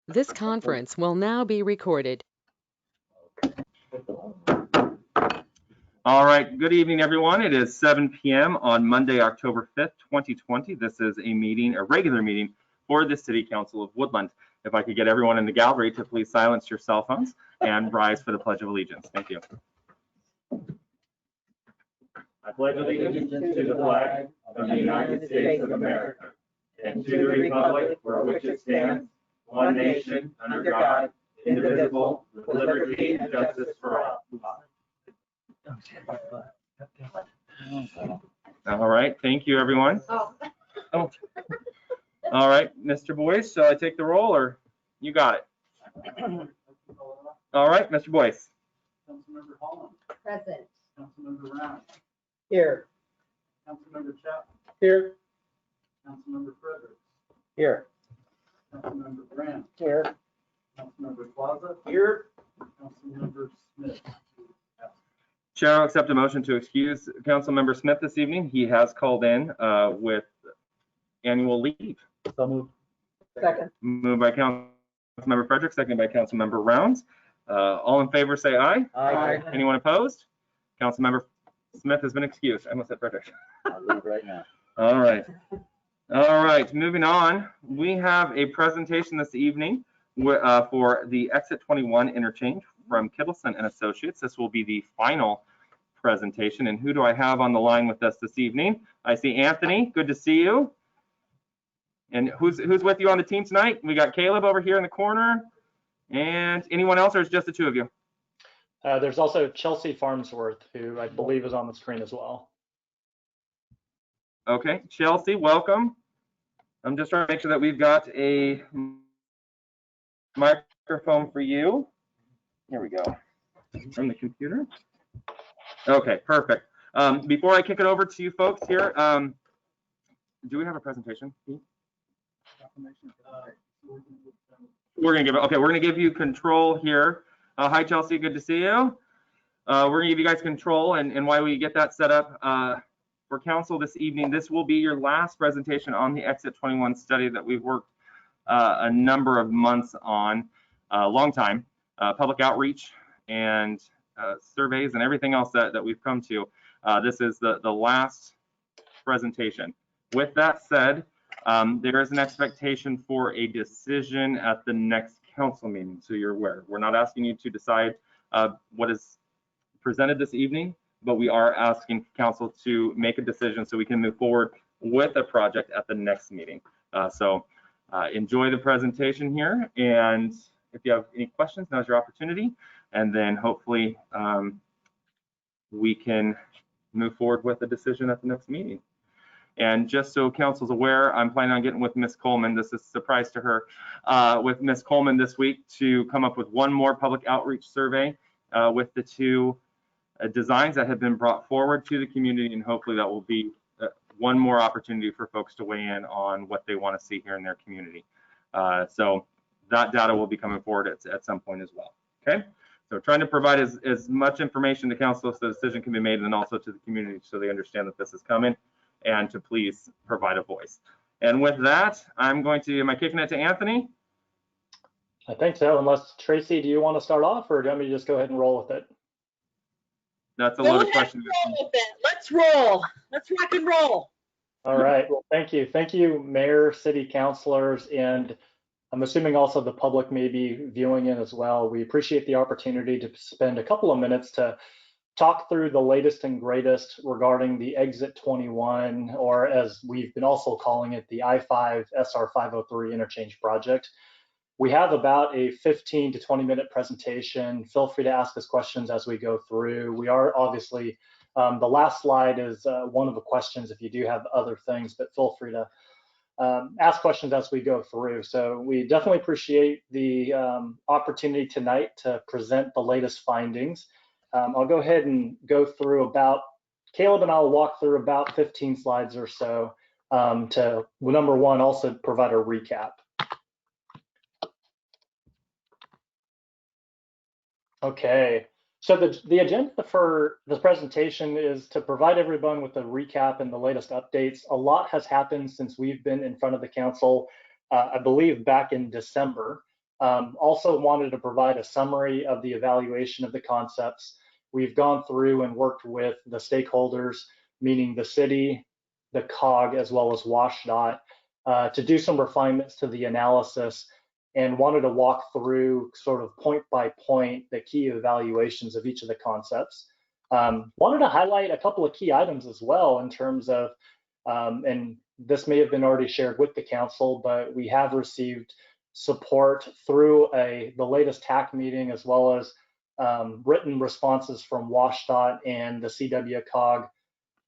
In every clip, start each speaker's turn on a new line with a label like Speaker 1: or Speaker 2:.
Speaker 1: This conference will now be recorded.
Speaker 2: All right, good evening, everyone. It is 7 p.m. on Monday, October 5th, 2020. This is a regular meeting for the City Council of Woodland. If I could get everyone in the gallery to please silence your cell phones and rise for the Pledge of Allegiance. Thank you. I pledge allegiance to the flag of the United States of America and to the republic for which it stands, one nation, under God, indivisible, with liberty and justice for all. All right, thank you, everyone. Oh. All right, Mr. Boyce, shall I take the roll, or you got it? All right, Mr. Boyce.
Speaker 3: Councilmember Holland.
Speaker 4: Present.
Speaker 3: Councilmember Round.
Speaker 4: Here.
Speaker 3: Councilmember Chapman.
Speaker 4: Here.
Speaker 3: Councilmember Fredericks.
Speaker 4: Here.
Speaker 3: Councilmember Grant.
Speaker 4: Here.
Speaker 3: Councilmember Plaza.
Speaker 4: Here.
Speaker 3: Councilmember Smith.
Speaker 2: Chair will accept a motion to excuse Councilmember Smith this evening. He has called in with annual leave.
Speaker 4: So moved. Second.
Speaker 2: Moved by Councilmember Frederick, seconded by Councilmember Rounds. All in favor, say aye.
Speaker 4: Aye.
Speaker 2: Anyone opposed? Councilmember Smith has been excused. I almost said Frederick.
Speaker 4: I'll leave right now.
Speaker 2: All right. All right, moving on. We have a presentation this evening for the Exit 21 interchange from Kittleson and Associates. This will be the final presentation. And who do I have on the line with us this evening? I see Anthony. Good to see you. And who's with you on the team tonight? We got Caleb over here in the corner. And anyone else, or is it just the two of you?
Speaker 5: There's also Chelsea Farnsworth, who I believe is on the screen as well.
Speaker 2: Okay, Chelsea, welcome. I'm just trying to make sure that we've got a microphone for you. Here we go. From the computer. Okay, perfect. Before I kick it over to you folks here, do we have a presentation? We're gonna give you control here. Hi, Chelsea, good to see you. We're gonna give you guys control, and while we get that set up for council this evening, this will be your last presentation on the Exit 21 study that we've worked a number of months on, a long time, public outreach and surveys and everything else that we've come to. This is the last presentation. With that said, there is an expectation for a decision at the next council meeting, so you're aware. We're not asking you to decide what is presented this evening, but we are asking council to make a decision so we can move forward with a project at the next meeting. So enjoy the presentation here, and if you have any questions, now's your opportunity, and then hopefully we can move forward with a decision at the next meeting. And just so council's aware, I'm planning on getting with Ms. Coleman, this is a surprise to her, with Ms. Coleman this week to come up with one more public outreach survey with the two designs that have been brought forward to the community, and hopefully that will be one more opportunity for folks to weigh in on what they want to see here in their community. So that data will be coming forward at some point as well. Okay, so trying to provide as much information to council so the decision can be made, and also to the community so they understand that this is coming, and to please provide a voice. And with that, am I kicking it to Anthony?
Speaker 5: I think so, unless Tracy, do you want to start off, or do you want me to just go ahead and roll with it?
Speaker 2: That's a loaded question.
Speaker 4: Let's roll. Let's rock and roll.
Speaker 5: All right, well, thank you. Thank you, Mayor, City Councilors, and I'm assuming also the public may be viewing in as well. We appreciate the opportunity to spend a couple of minutes to talk through the latest and greatest regarding the Exit 21, or as we've been also calling it, the I-5 SR 503 interchange project. We have about a 15 to 20 minute presentation. Feel free to ask us questions as we go through. We are obviously, the last slide is one of the questions if you do have other things, but feel free to ask questions as we go through. So we definitely appreciate the opportunity tonight to present the latest findings. I'll go ahead and go through Caleb and I will walk through about 15 slides or so to, number one, also provide a recap. Okay, so the agenda for this presentation is to provide everyone with a recap and the latest updates. A lot has happened since we've been in front of the council, I believe back in December. Also wanted to provide a summary of the evaluation of the concepts. We've gone through and worked with the stakeholders, meaning the city, the COG, as well as WashDOT, to do some refinements to the analysis, and wanted to walk through sort of point by point the key evaluations of each of the concepts. Wanted to highlight a couple of key items as well in terms of, and this may have been already shared with the council, but we have received support through the latest TAC meeting, as well as written responses from WashDOT and the CW COG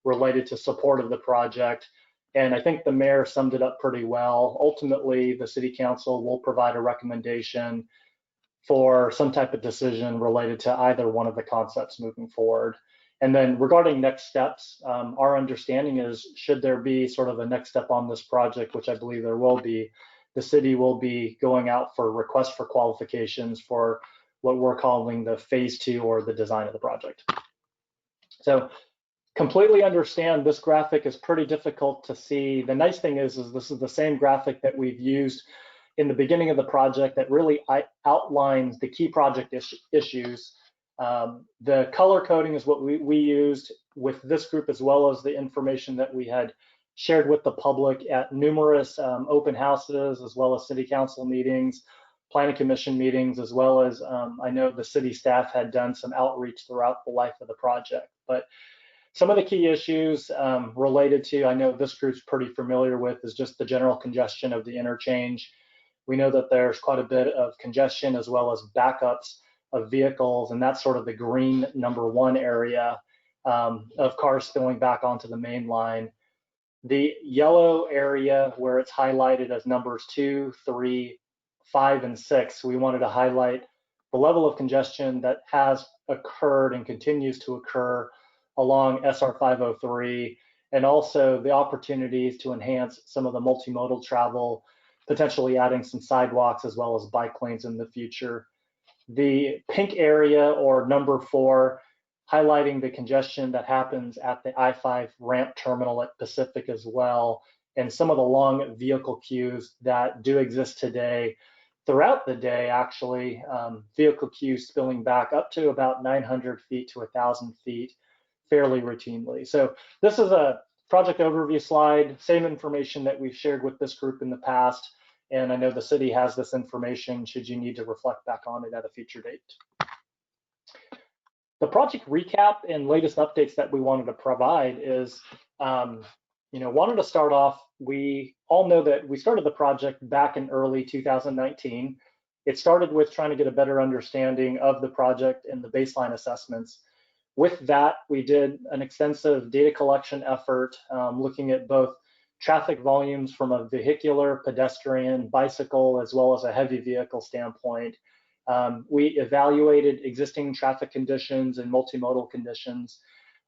Speaker 5: related to support of the project. And I think the mayor summed it up pretty well. Ultimately, the city council will provide a recommendation for some type of decision related to either one of the concepts moving forward. And then regarding next steps, our understanding is, should there be sort of a next step on this project, which I believe there will be, the city will be going out for requests for qualifications for what we're calling the phase 2 or the design of the project. So completely understand this graphic is pretty difficult to see. The nice thing is this is the same graphic that we've used in the beginning of the project that really outlines the key project issues. The color coding is what we used with this group, as well as the information that we had shared with the public at numerous open houses, as well as city council meetings, planning commission meetings, as well as I know the city staff had done some outreach throughout the life of the project. But some of the key issues related to, I know this group's pretty familiar with, is just the general congestion of the interchange. We know that there's quite a bit of congestion as well as backups of vehicles, and that's sort of the green #1 area of cars spilling back onto the main line. The yellow area where it's highlighted as numbers 2, 3, 5, and 6, we wanted to highlight the level of congestion that has occurred and continues to occur along SR 503, and also the opportunities to enhance some of the multimodal travel, potentially adding some sidewalks as well as bike lanes in the future. The pink area, or number 4, highlighting the congestion that happens at the I-5 ramp terminal at Pacific as well, and some of the long vehicle queues that do exist today. Throughout the day, actually, vehicle queues spilling back up to about 900 feet to 1,000 feet fairly routinely. So this is a project overview slide, same information that we've shared with this group in the past. And I know the city has this information should you need to reflect back on it at a future date. The project recap and latest updates that we wanted to provide is, wanted to start off, we all know that we started the project back in early 2019. It started with trying to get a better understanding of the project and the baseline assessments. With that, we did an extensive data collection effort, looking at both traffic volumes from a vehicular, pedestrian, bicycle, as well as a heavy vehicle standpoint. We evaluated existing traffic conditions and multimodal conditions.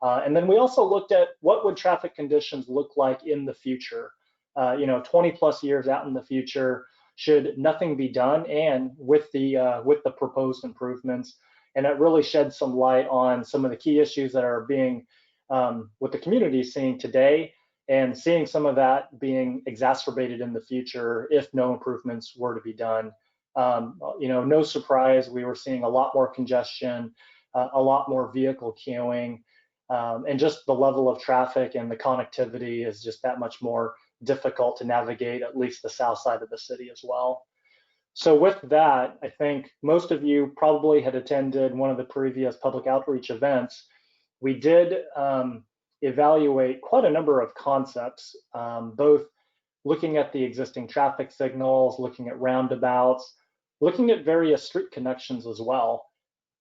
Speaker 5: And then we also looked at what would traffic conditions look like in the future, 20 plus years out in the future, should nothing be done, and with the proposed improvements. And it really shed some light on some of the key issues that are being, what the community is seeing today, and seeing some of that being exacerbated in the future if no improvements were to be done. No surprise, we were seeing a lot more congestion, a lot more vehicle queuing, and just the level of traffic and the connectivity is just that much more difficult to navigate, at least the south side of the city as well. So with that, I think most of you probably had attended one of the previous public outreach events. We did evaluate quite a number of concepts, both looking at the existing traffic signals, looking at roundabouts, looking at various street connections as well.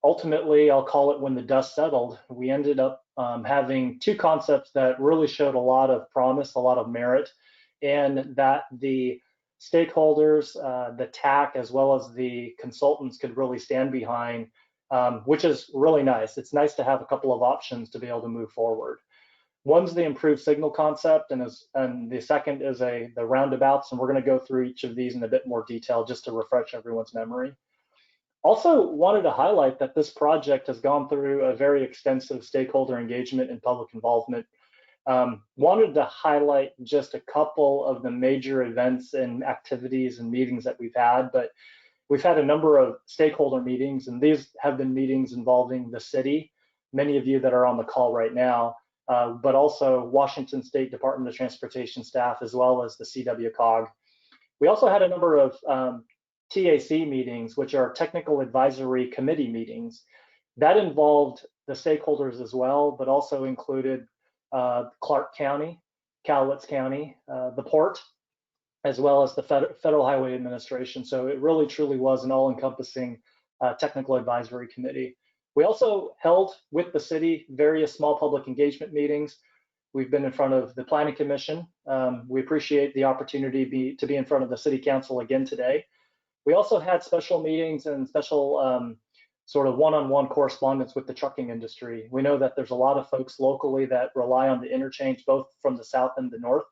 Speaker 5: Ultimately, I'll call it when the dust settled, we ended up having 2 concepts that really showed a lot of promise, a lot of merit, and that the stakeholders, the TAC, as well as the consultants could really stand behind, which is really nice. It's nice to have a couple of options to be able to move forward. One's the improved signal concept, and the second is the roundabouts, and we're going to go through each of these in a bit more detail just to refresh everyone's memory. Also wanted to highlight that this project has gone through a very extensive stakeholder engagement and public involvement. Wanted to highlight just a couple of the major events and activities and meetings that we've had, but We've had a number of stakeholder meetings, and these have been meetings involving the city, many of you that are on the call right now, but also Washington State Department of Transportation staff, as well as the CWCOG. We also had a number of TAC meetings, which are Technical Advisory Committee meetings. That involved the stakeholders as well, but also included Clark County, Cowlitz County, the port, as well as the Federal Highway Administration. So it really truly was an all-encompassing technical advisory committee. We also held with the city various small public engagement meetings. We've been in front of the Planning Commission. We appreciate the opportunity to be in front of the City Council again today. We also had special meetings and special sort of one-on-one correspondence with the trucking industry. We know that there's a lot of folks locally that rely on the interchange, both from the south and the north,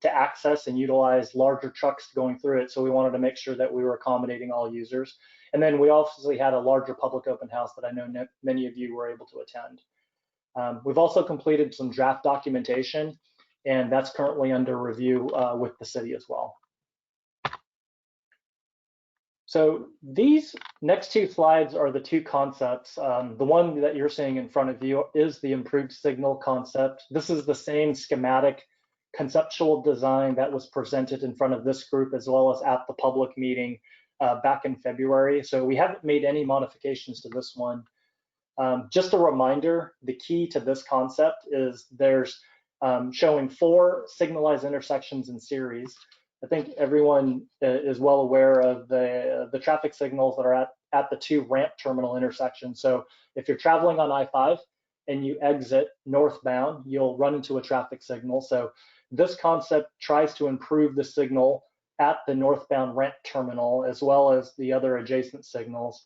Speaker 5: to access and utilize larger trucks going through it. So we wanted to make sure that we were accommodating all users. And then we obviously had a larger public open house that I know many of you were able to attend. We've also completed some draft documentation, and that's currently under review with the city as well. So these next two slides are the two concepts. The one that you're seeing in front of you is the improved signal concept. This is the same schematic conceptual design that was presented in front of this group as well as at the public meeting back in February. So we haven't made any modifications to this one. Just a reminder, the key to this concept is there's showing 4 signalized intersections in series. I think everyone is well aware of the traffic signals that are at the 2 ramp terminal intersections. So if you're traveling on I-5 and you exit northbound, you'll run into a traffic signal. So this concept tries to improve the signal at the northbound ramp terminal as well as the other adjacent signals.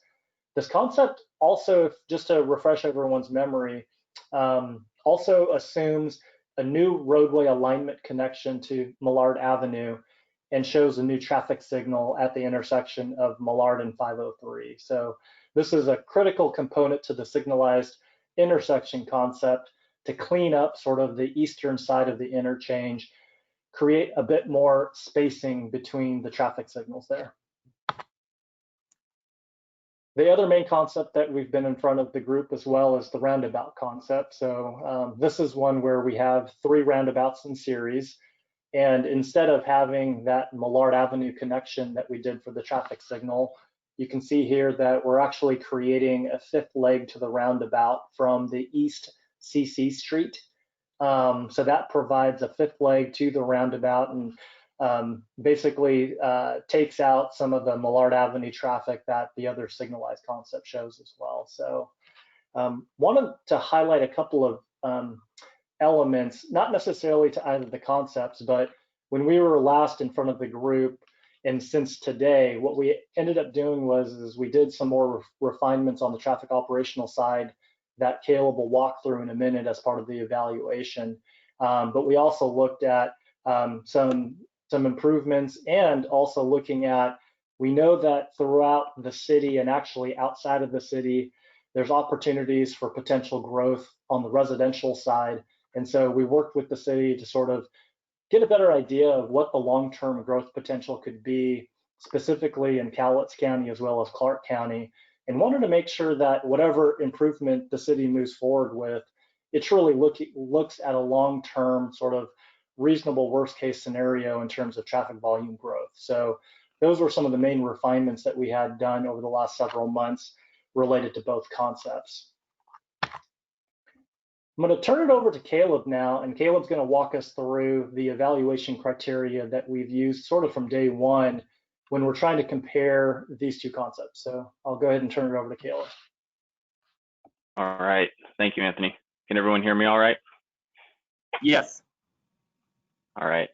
Speaker 5: This concept also, just to refresh everyone's memory, also assumes a new roadway alignment connection to Millard Avenue and shows a new traffic signal at the intersection of Millard and 503. So this is a critical component to the signalized intersection concept to clean up sort of the eastern side of the interchange, create a bit more spacing between the traffic signals there. The other main concept that we've been in front of the group as well is the roundabout concept. So this is one where we have 3 roundabouts in series. And instead of having that Millard Avenue connection that we did for the traffic signal, you can see here that we're actually creating a 5th leg to the roundabout from the East CC Street. So that provides a 5th leg to the roundabout and basically takes out some of the Millard Avenue traffic that the other signalized concept shows as well. So wanted to highlight a couple of elements, not necessarily to either the concepts, but when we were last in front of the group and since today, what we ended up doing was we did some more refinements on the traffic operational side that Caleb will walk through in a minute as part of the evaluation. But we also looked at some improvements and also looking at, we know that throughout the city and actually outside of the city, there's opportunities for potential growth on the residential side. And so we worked with the city to sort of get a better idea of what the long-term growth potential could be, specifically in Cowlitz County as well as Clark County, and wanted to make sure that whatever improvement the city moves forward with, it truly looks at a long-term sort of reasonable worst-case scenario in terms of traffic volume growth. So those were some of the main refinements that we had done over the last several months related to both concepts. I'm going to turn it over to Caleb now, and Caleb's going to walk us through the evaluation criteria that we've used sort of from day one when we're trying to compare these two concepts. So I'll go ahead and turn it over to Caleb.
Speaker 6: All right. Thank you, Anthony. Can everyone hear me all right?
Speaker 2: Yes.
Speaker 6: All right.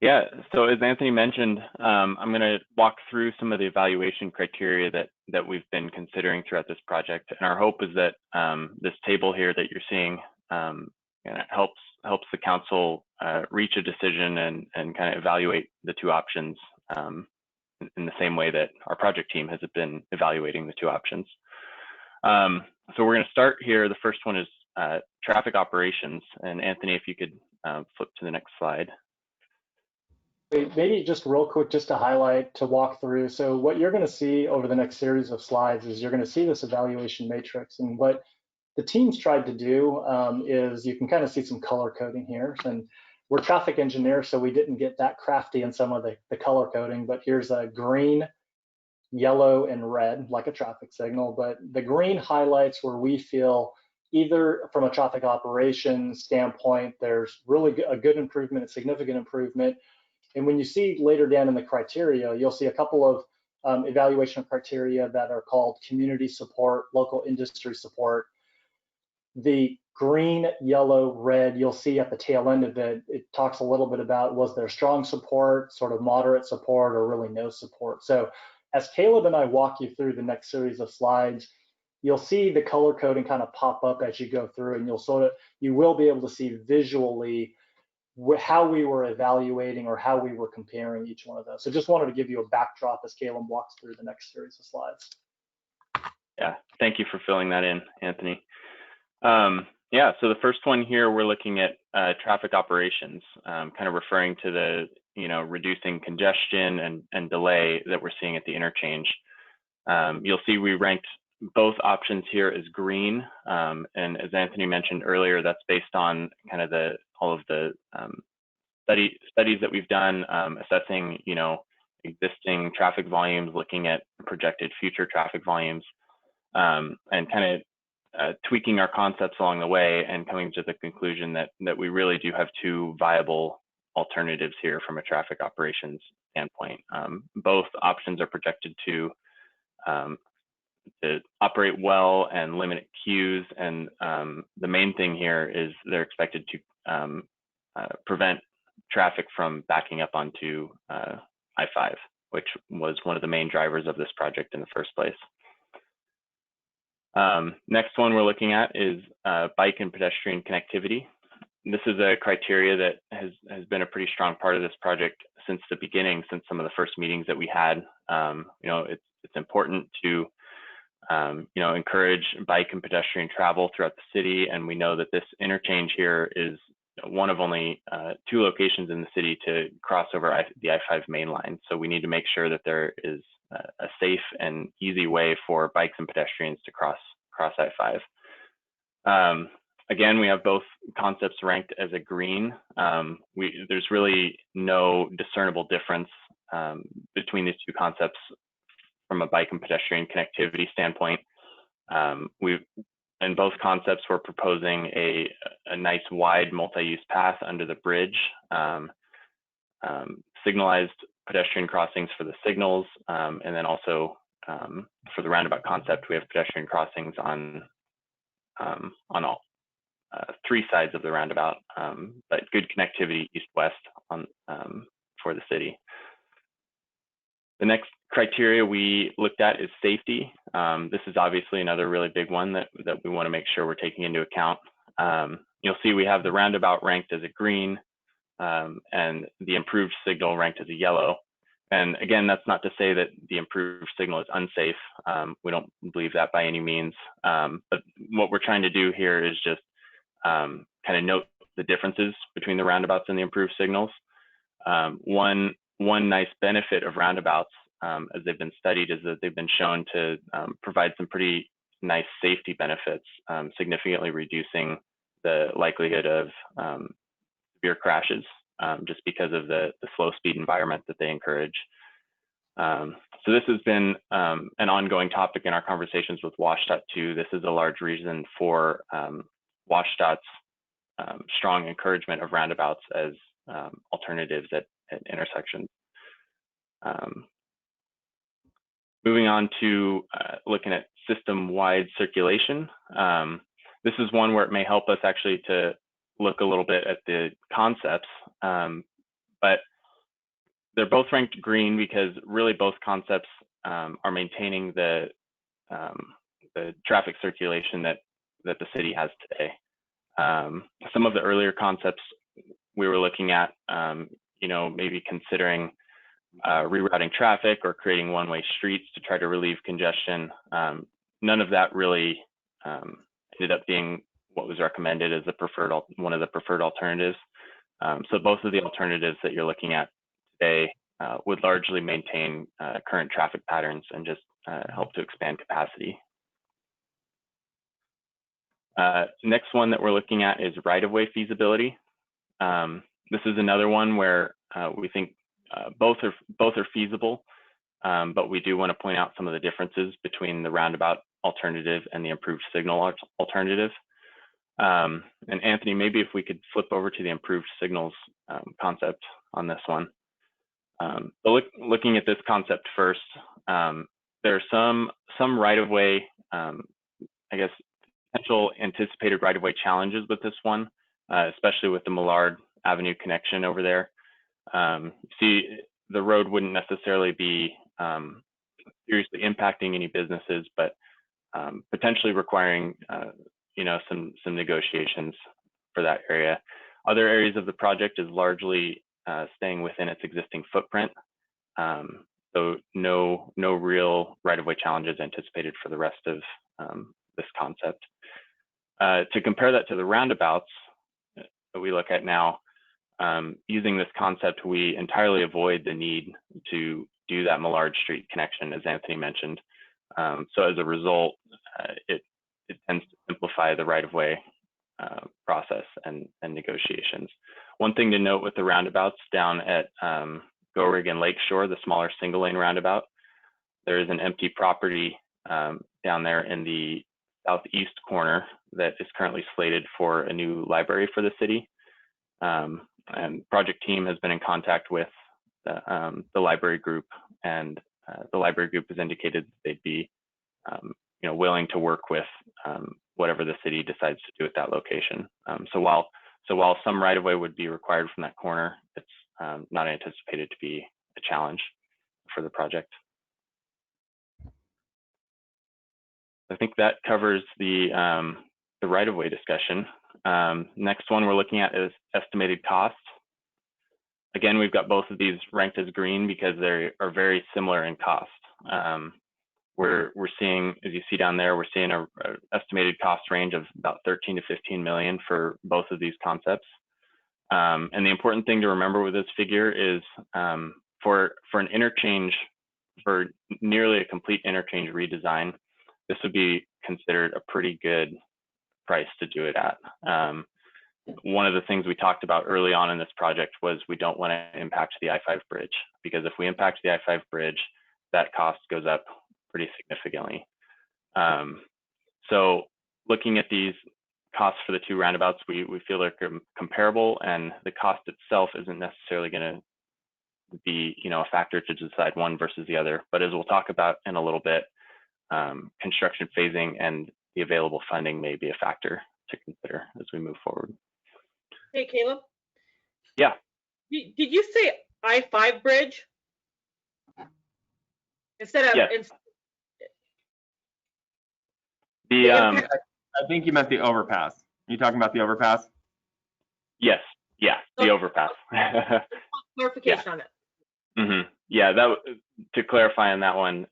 Speaker 6: Yeah, so as Anthony mentioned, I'm going to walk through some of the evaluation criteria that we've been considering throughout this project. And our hope is that this table here that you're seeing helps the council reach a decision and kind of evaluate the 2 options in the same way that our project team has been evaluating the 2 options. So we're going to start here. The first one is traffic operations. And Anthony, if you could flip to the next slide.
Speaker 5: Maybe just real quick, just to highlight, to walk through. So what you're going to see over the next series of slides is you're going to see this evaluation matrix. And what the teams tried to do is you can kind of see some color coding here. And we're traffic engineers, so we didn't get that crafty in some of the color coding, but here's a green, yellow, and red, like a traffic signal. But the green highlights where we feel either from a traffic operations standpoint, there's really a good improvement, a significant improvement. And when you see later down in the criteria, you'll see a couple of evaluation criteria that are called community support, local industry support. The green, yellow, red, you'll see at the tail end of it, it talks a little bit about was there strong support, sort of moderate support, or really no support. So as Caleb and I walk you through the next series of slides, you'll see the color coding kind of pop up as you go through, and you will be able to see visually how we were evaluating or how we were comparing each one of those. So just wanted to give you a backdrop as Caleb walks through the next series of slides.
Speaker 6: Yeah, thank you for filling that in, Anthony. Yeah, so the first one here, we're looking at traffic operations, kind of referring to the, reducing congestion and delay that we're seeing at the interchange. You'll see we ranked both options here as green, and as Anthony mentioned earlier, that's based on kind of all of the studies that we've done, assessing, existing traffic volumes, looking at projected future traffic volumes, and kind of tweaking our concepts along the way and coming to the conclusion that we really do have two viable alternatives here from a traffic operations standpoint. Both options are projected to operate well and limit queues, and the main thing here is they're expected to prevent traffic from backing up onto I-5, which was one of the main drivers of this project in the first place. Next one we're looking at is bike and pedestrian connectivity. This is a criteria that has been a pretty strong part of this project since the beginning, since some of the first meetings that we had. It's important to encourage bike and pedestrian travel throughout the city, and we know that this interchange here is one of only 2 locations in the city to cross over the I-5 main line. So we need to make sure that there is a safe and easy way for bikes and pedestrians to cross I-5. Again, we have both concepts ranked as a green. There's really no discernible difference between these 2 concepts from a bike and pedestrian connectivity standpoint. In both concepts, we're proposing a nice wide multi-use path under the bridge, signalized pedestrian crossings for the signals, and then also for the roundabout concept, we have pedestrian crossings on all 3 sides of the roundabout, but good connectivity east-west for the city. The next criteria we looked at is safety. This is obviously another really big one that we want to make sure we're taking into account. You'll see we have the roundabout ranked as a green, and the improved signal ranked as a yellow. And again, that's not to say that the improved signal is unsafe. We don't believe that by any means. But what we're trying to do here is just kind of note the differences between the roundabouts and the improved signals. One nice benefit of roundabouts, as they've been studied, is that they've been shown to provide some pretty nice safety benefits, significantly reducing the likelihood of severe crashes, just because of the slow speed environment that they encourage. So this has been an ongoing topic in our conversations with WSDOT too. This is a large reason for WSDOT's strong encouragement of roundabouts as alternatives at intersections. Moving on to looking at system-wide circulation. This is one where it may help us actually to look a little bit at the concepts, but they're both ranked green because really both concepts are maintaining the traffic circulation that the city has today. Some of the earlier concepts we were looking at, maybe considering rerouting traffic or creating one-way streets to try to relieve congestion. None of that really ended up being what was recommended as one of the preferred alternatives. So both of the alternatives that you're looking at stay would largely maintain current traffic patterns and just help to expand capacity. Next one that we're looking at is right-of-way feasibility. This is another one where we think both are feasible, but we do want to point out some of the differences between the roundabout alternative and the improved signal alternative. And Anthony, maybe if we could flip over to the improved signals concept on this one. But looking at this concept first, there are some right-of-way, I guess, potential anticipated right-of-way challenges with this one, especially with the Millard Avenue connection over there. See, the road wouldn't necessarily be seriously impacting any businesses, but potentially requiring, you know, some negotiations for that area. Other areas of the project is largely staying within its existing footprint. So no real right-of-way challenges anticipated for the rest of this concept. To compare that to the roundabouts that we look at now, using this concept, we entirely avoid the need to do that Millard Street connection, as Anthony mentioned. So as a result, it tends to simplify the right-of-way process and negotiations. One thing to note with the roundabouts down at Gorig and Lakeshore, the smaller single-lane roundabout, there is an empty property down there in the southeast corner that is currently slated for a new library for the city. And project team has been in contact with the library group, and the library group has indicated they'd be you know, willing to work with whatever the city decides to do at that location. So while some right-of-way would be required from that corner, it's not anticipated to be a challenge for the project. I think that covers the right-of-way discussion. Next one we're looking at is estimated costs. Again, we've got both of these ranked as green because they are very similar in cost. We're seeing, as you see down there, we're seeing a estimated cost range of about 13 to 15 million for both of these concepts. And the important thing to remember with this figure is for an interchange, for nearly a complete interchange redesign, this would be considered a pretty good price to do it at. One of the things we talked about early on in this project was we don't want to impact the I-5 bridge, because if we impact the I-5 bridge, that cost goes up pretty significantly. So looking at these costs for the two roundabouts, we feel they're comparable, and the cost itself isn't necessarily going to be, you know, a factor to decide one versus the other. But as we'll talk about in a little bit, construction phasing and the available funding may be a factor to consider as we move forward.
Speaker 4: Hey, Caleb?
Speaker 6: Yeah.
Speaker 4: Did you say I-5 bridge? Instead of,
Speaker 6: Yes.
Speaker 2: I think you meant the overpass. Are you talking about the overpass?
Speaker 6: Yes. Yeah. The overpass.
Speaker 4: clarification on it.
Speaker 6: Mm-hmm. Yeah. To clarify on that one,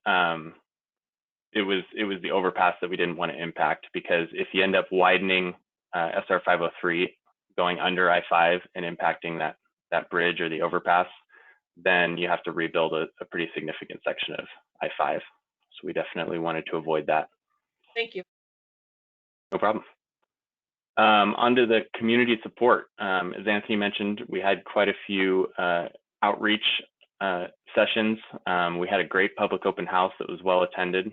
Speaker 6: it was the overpass that we didn't want to impact, because if you end up widening SR 503 going under I-5 and impacting that bridge or the overpass, then you have to rebuild a pretty significant section of I-5. So we definitely wanted to avoid that.
Speaker 4: Thank you.
Speaker 6: No problem. Onto the community support. As Anthony mentioned, we had quite a few outreach sessions. We had a great public open house that was well attended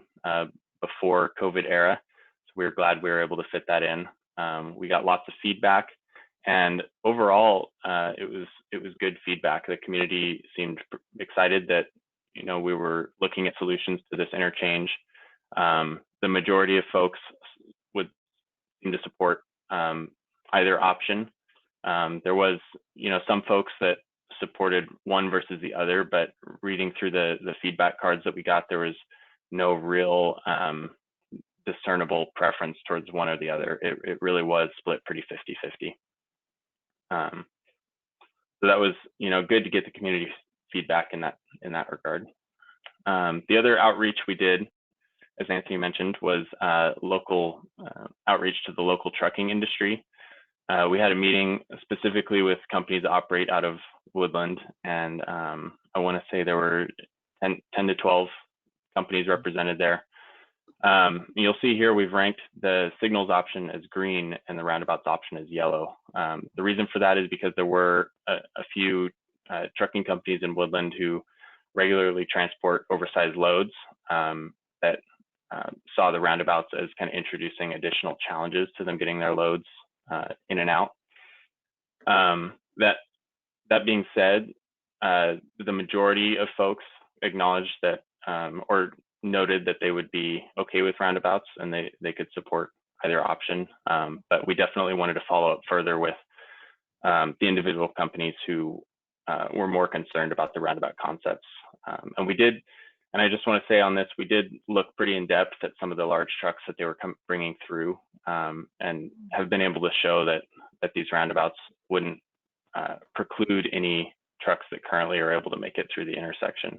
Speaker 6: before COVID era. So we were glad we were able to fit that in. We got lots of feedback, and overall, it was good feedback. The community seemed excited that, you know, we were looking at solutions to this interchange. The majority of folks would seem to support either option. There was, you know, some folks that supported one versus the other, but reading through the feedback cards that we got, there was no real discernible preference towards one or the other. It really was split pretty 50-50. So that was, you know, good to get the community feedback in that regard. The other outreach we did, as Anthony mentioned, was local outreach to the local trucking industry. We had a meeting specifically with companies that operate out of Woodland, and I want to say there were 10 to 12 companies represented there. You'll see here we've ranked the signals option as green and the roundabouts option as yellow. The reason for that is because there were a few trucking companies in Woodland who regularly transport oversized loads that saw the roundabouts as kind of introducing additional challenges to them getting their loads in and out. That being said, the majority of folks acknowledged that or noted that they would be okay with roundabouts and they could support either option. But we definitely wanted to follow up further with the individual companies who were more concerned about the roundabout concepts. And we did, and I just want to say on this, we did look pretty in depth at some of the large trucks that they were bringing through, and have been able to show that these roundabouts wouldn't preclude any trucks that currently are able to make it through the intersection.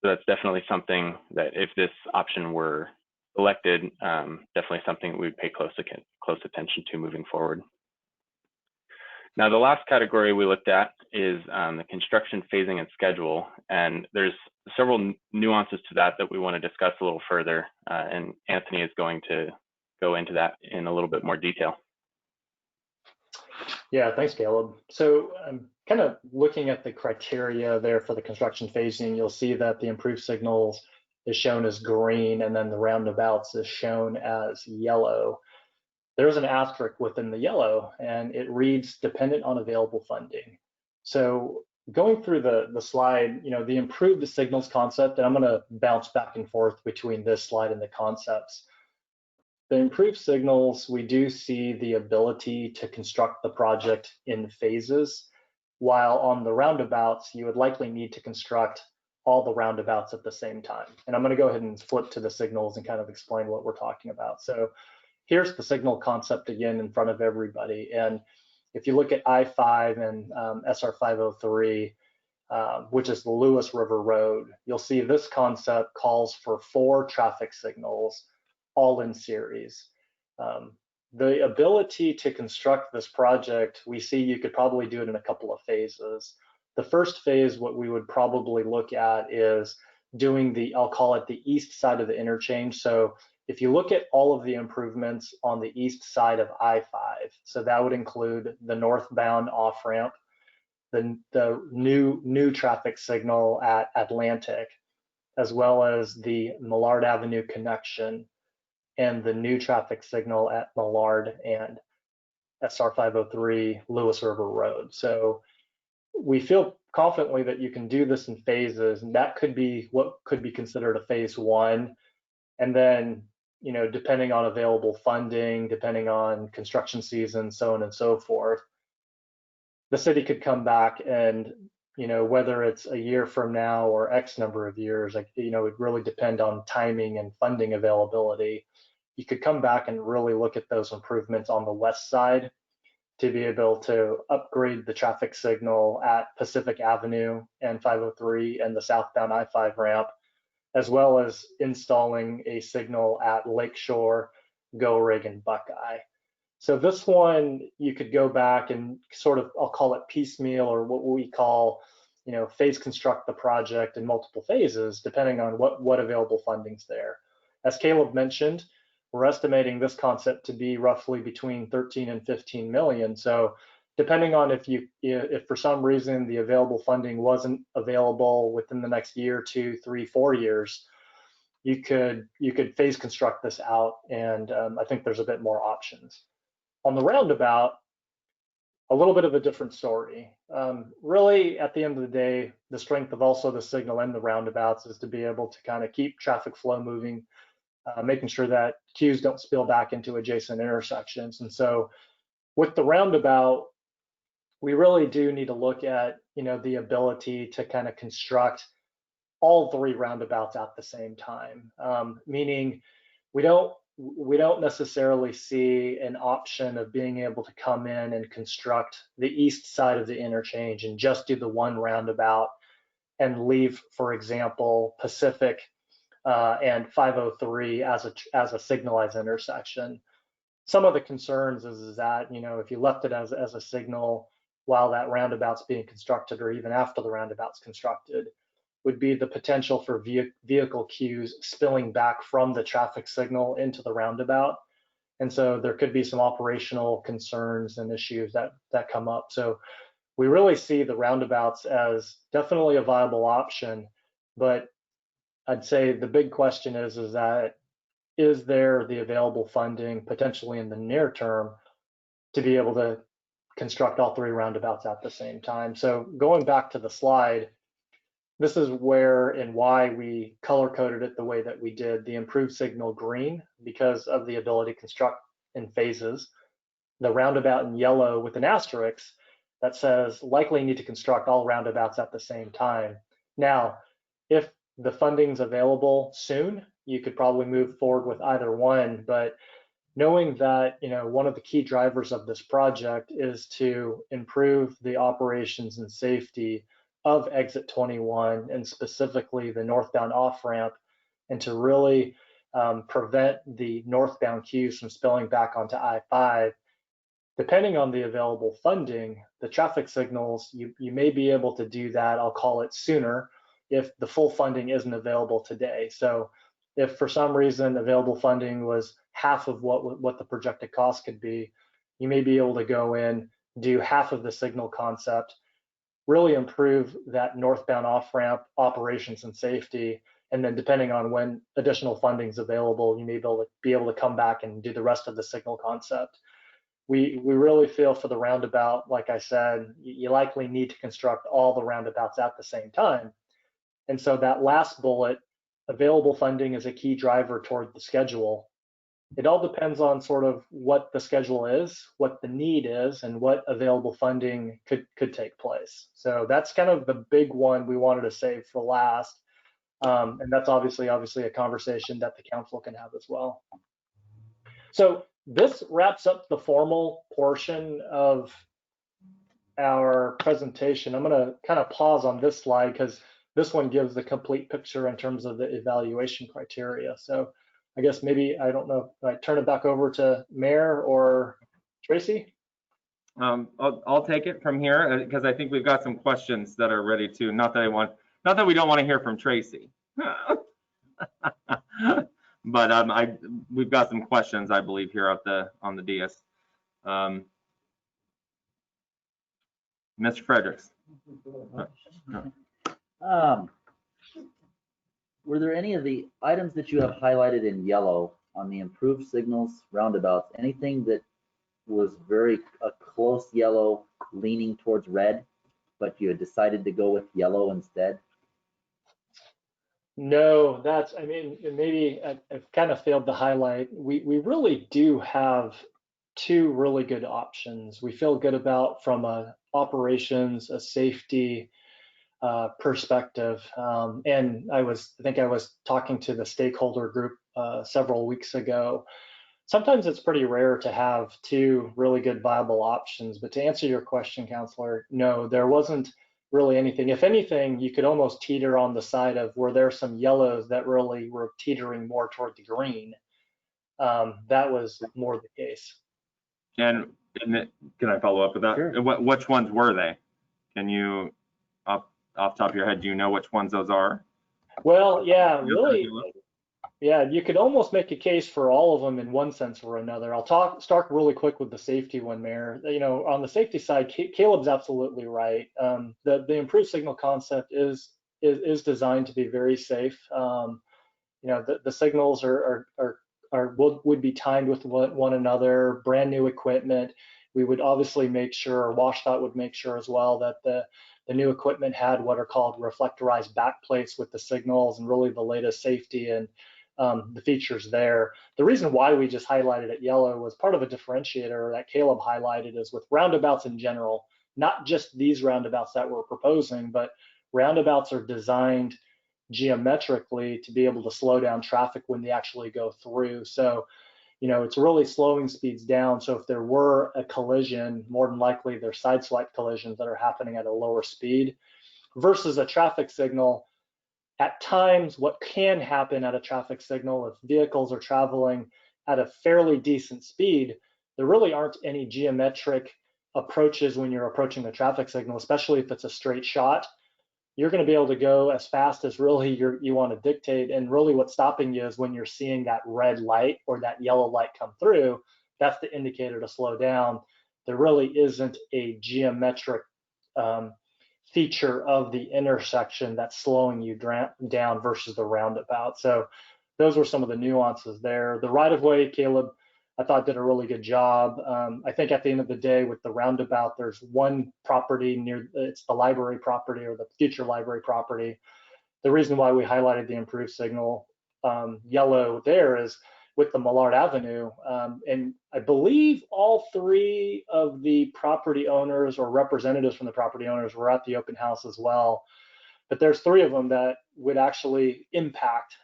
Speaker 6: So that's definitely something that if this option were elected, definitely something we'd pay close attention to moving forward. Now, the last category we looked at is the construction phasing and schedule, and there's several nuances to that we want to discuss a little further, and Anthony is going to go into that in a little bit more detail.
Speaker 5: Yeah, thanks, Caleb. So I'm kind of looking at the criteria there for the construction phasing. You'll see that the improved signals is shown as green, and then the roundabouts is shown as yellow. There's an asterisk within the yellow, and it reads dependent on available funding. So going through the slide, the improved signals concept, and I'm going to bounce back and forth between this slide and the concepts. The improved signals, we do see the ability to construct the project in phases, while on the roundabouts, you would likely need to construct all the roundabouts at the same time. And I'm going to go ahead and flip to the signals and kind of explain what we're talking about. So here's the signal concept again in front of everybody. And if you look at I-5 and SR 503, which is the Lewis River Road, you'll see this concept calls for 4 traffic signals, all in series. The ability to construct this project, we see you could probably do it in a couple of phases. The first phase, what we would probably look at is doing I'll call it the east side of the interchange. So if you look at all of the improvements on the east side of I-5, so that would include the northbound off-ramp, the new traffic signal at Atlantic, as well as the Millard Avenue connection, and the new traffic signal at Millard and SR 503 Lewis River Road. So we feel confidently that you can do this in phases, and that could be what could be considered a phase 1. And then, depending on available funding, depending on construction season, so on and so forth, the city could come back and, whether it's a year from now or X number of years, it really depend on timing and funding availability. You could come back and really look at those improvements on the west side to be able to upgrade the traffic signal at Pacific Avenue and 503 and the southbound I-5 ramp, as well as installing a signal at Lakeshore, Go Rig, and Buckeye. So this one, you could go back and sort of, I'll call it piecemeal, or what we call, phase construct the project in multiple phases, depending on what available funding's there. As Caleb mentioned, we're estimating this concept to be roughly between 13 and 15 million. So depending on if for some reason the available funding wasn't available within the next year, 2, 3, 4 years, you could phase construct this out, and I think there's a bit more options. On the roundabout, a little bit of a different story. Really, at the end of the day, the strength of also the signal and the roundabouts is to be able to kind of keep traffic flow moving, making sure that queues don't spill back into adjacent intersections. And so with the roundabout, we really do need to look at, the ability to kind of construct all 3 roundabouts at the same time, meaning we don't necessarily see an option of being able to come in and construct the east side of the interchange and just do the one roundabout and leave, for example, Pacific and 503 as a signalized intersection. some of the concerns is that, you know, if you left it as a signal while that roundabout's being constructed, or even after the roundabout's constructed, would be the potential for vehicle queues spilling back from the traffic signal into the roundabout. And so there could be some operational concerns and issues that come up. So we really see the roundabouts as definitely a viable option, but I'd say the big question is that, is there the available funding potentially in the near term to be able to construct all 3 roundabouts at the same time? So going back to the slide, this is where and why we color coded it the way that we did, the improved signal green, because of the ability to construct in phases, the roundabout in yellow with an asterisk that says likely need to construct all roundabouts at the same time. Now, if the funding's available soon, you could probably move forward with either one, but knowing that, you know, one of the key drivers of this project is to improve the operations and safety of exit 21, and specifically the northbound off-ramp, and to really prevent the northbound queues from spilling back onto I-5, depending on the available funding, the traffic signals, you may be able to do that, I'll call it sooner, if the full funding isn't available today. So if for some reason available funding was half of what the projected cost could be, you may be able to go in, do half of the signal concept, really improve that northbound off-ramp operations and safety, and then depending on when additional funding is available, you may be able to come back and do the rest of the signal concept. We really feel for the roundabout, like I said, you likely need to construct all the roundabouts at the same time. And so that last bullet, available funding is a key driver toward the schedule. It all depends on sort of what the schedule is, what the need is, and what available funding could take place. So that's kind of the big one we wanted to save for last. And that's obviously a conversation that the council can have as well. So this wraps up the formal portion of our presentation. I'm going to kind of pause on this slide because this one gives the complete picture in terms of the evaluation criteria. So I guess maybe, I don't know, if I turn it back over to Mayor or Tracy?
Speaker 2: I'll take it from here because I think we've got some questions that are ready to, not that we don't want to hear from Tracy. But we've got some questions, I believe, here on the dais. Mr. Fredericks.
Speaker 7: Were there any of the items that you have highlighted in yellow on the improved signals roundabouts, anything that was a close yellow leaning towards red, but you had decided to go with yellow instead?
Speaker 5: No, I mean, maybe I've kind of failed to highlight. We really do have 2 really good options. We feel good about from a operations, a safety perspective. And I think I was talking to the stakeholder group several weeks ago. Sometimes it's pretty rare to have 2 really good viable options, but to answer your question, Councilor, no, there wasn't really anything. If anything, you could almost teeter on the side of where there's some yellows that really were teetering more toward the green. That was more the case.
Speaker 2: And can I follow up with that?
Speaker 7: Sure.
Speaker 2: Which ones were they? Can you, off the top of your head, do you know which ones those are?
Speaker 5: Well, yeah, really. Yeah, you could almost make a case for all of them in one sense or another. I'll start really quick with the safety one, Mayor. You know, on the safety side, Caleb's absolutely right. The improved signal concept is designed to be very safe. You know, the signals would be timed with one another, brand new equipment. We would obviously make sure, or WashDOT would make sure as well, that the new equipment had what are called reflectorized backplates with the signals and really the latest safety and the features there. The reason why we just highlighted it yellow was part of a differentiator that Caleb highlighted is with roundabouts in general, not just these roundabouts that we're proposing, but roundabouts are designed geometrically to be able to slow down traffic when they actually go through. So, you know, it's really slowing speeds down. So if there were a collision, more than likely they're side swipe collisions that are happening at a lower speed versus a traffic signal. At times, what can happen at a traffic signal if vehicles are traveling at a fairly decent speed, there really aren't any geometric approaches when you're approaching the traffic signal, especially if it's a straight shot. You're going to be able to go as fast as really you want to dictate. And really what's stopping you is when you're seeing that red light or that yellow light come through, that's the indicator to slow down. There really isn't a geometric feature of the intersection that's slowing you down versus the roundabout. So those were some of the nuances there. The right-of-way, Caleb, I thought did a really good job. I think at the end of the day with the roundabout, there's one property near, it's the library property or the future library property. The reason why we highlighted the improved signal yellow there is with the Millard Avenue, and I believe all three of the property owners or representatives from the property owners were at the open house as well. But there's three of them that would actually impact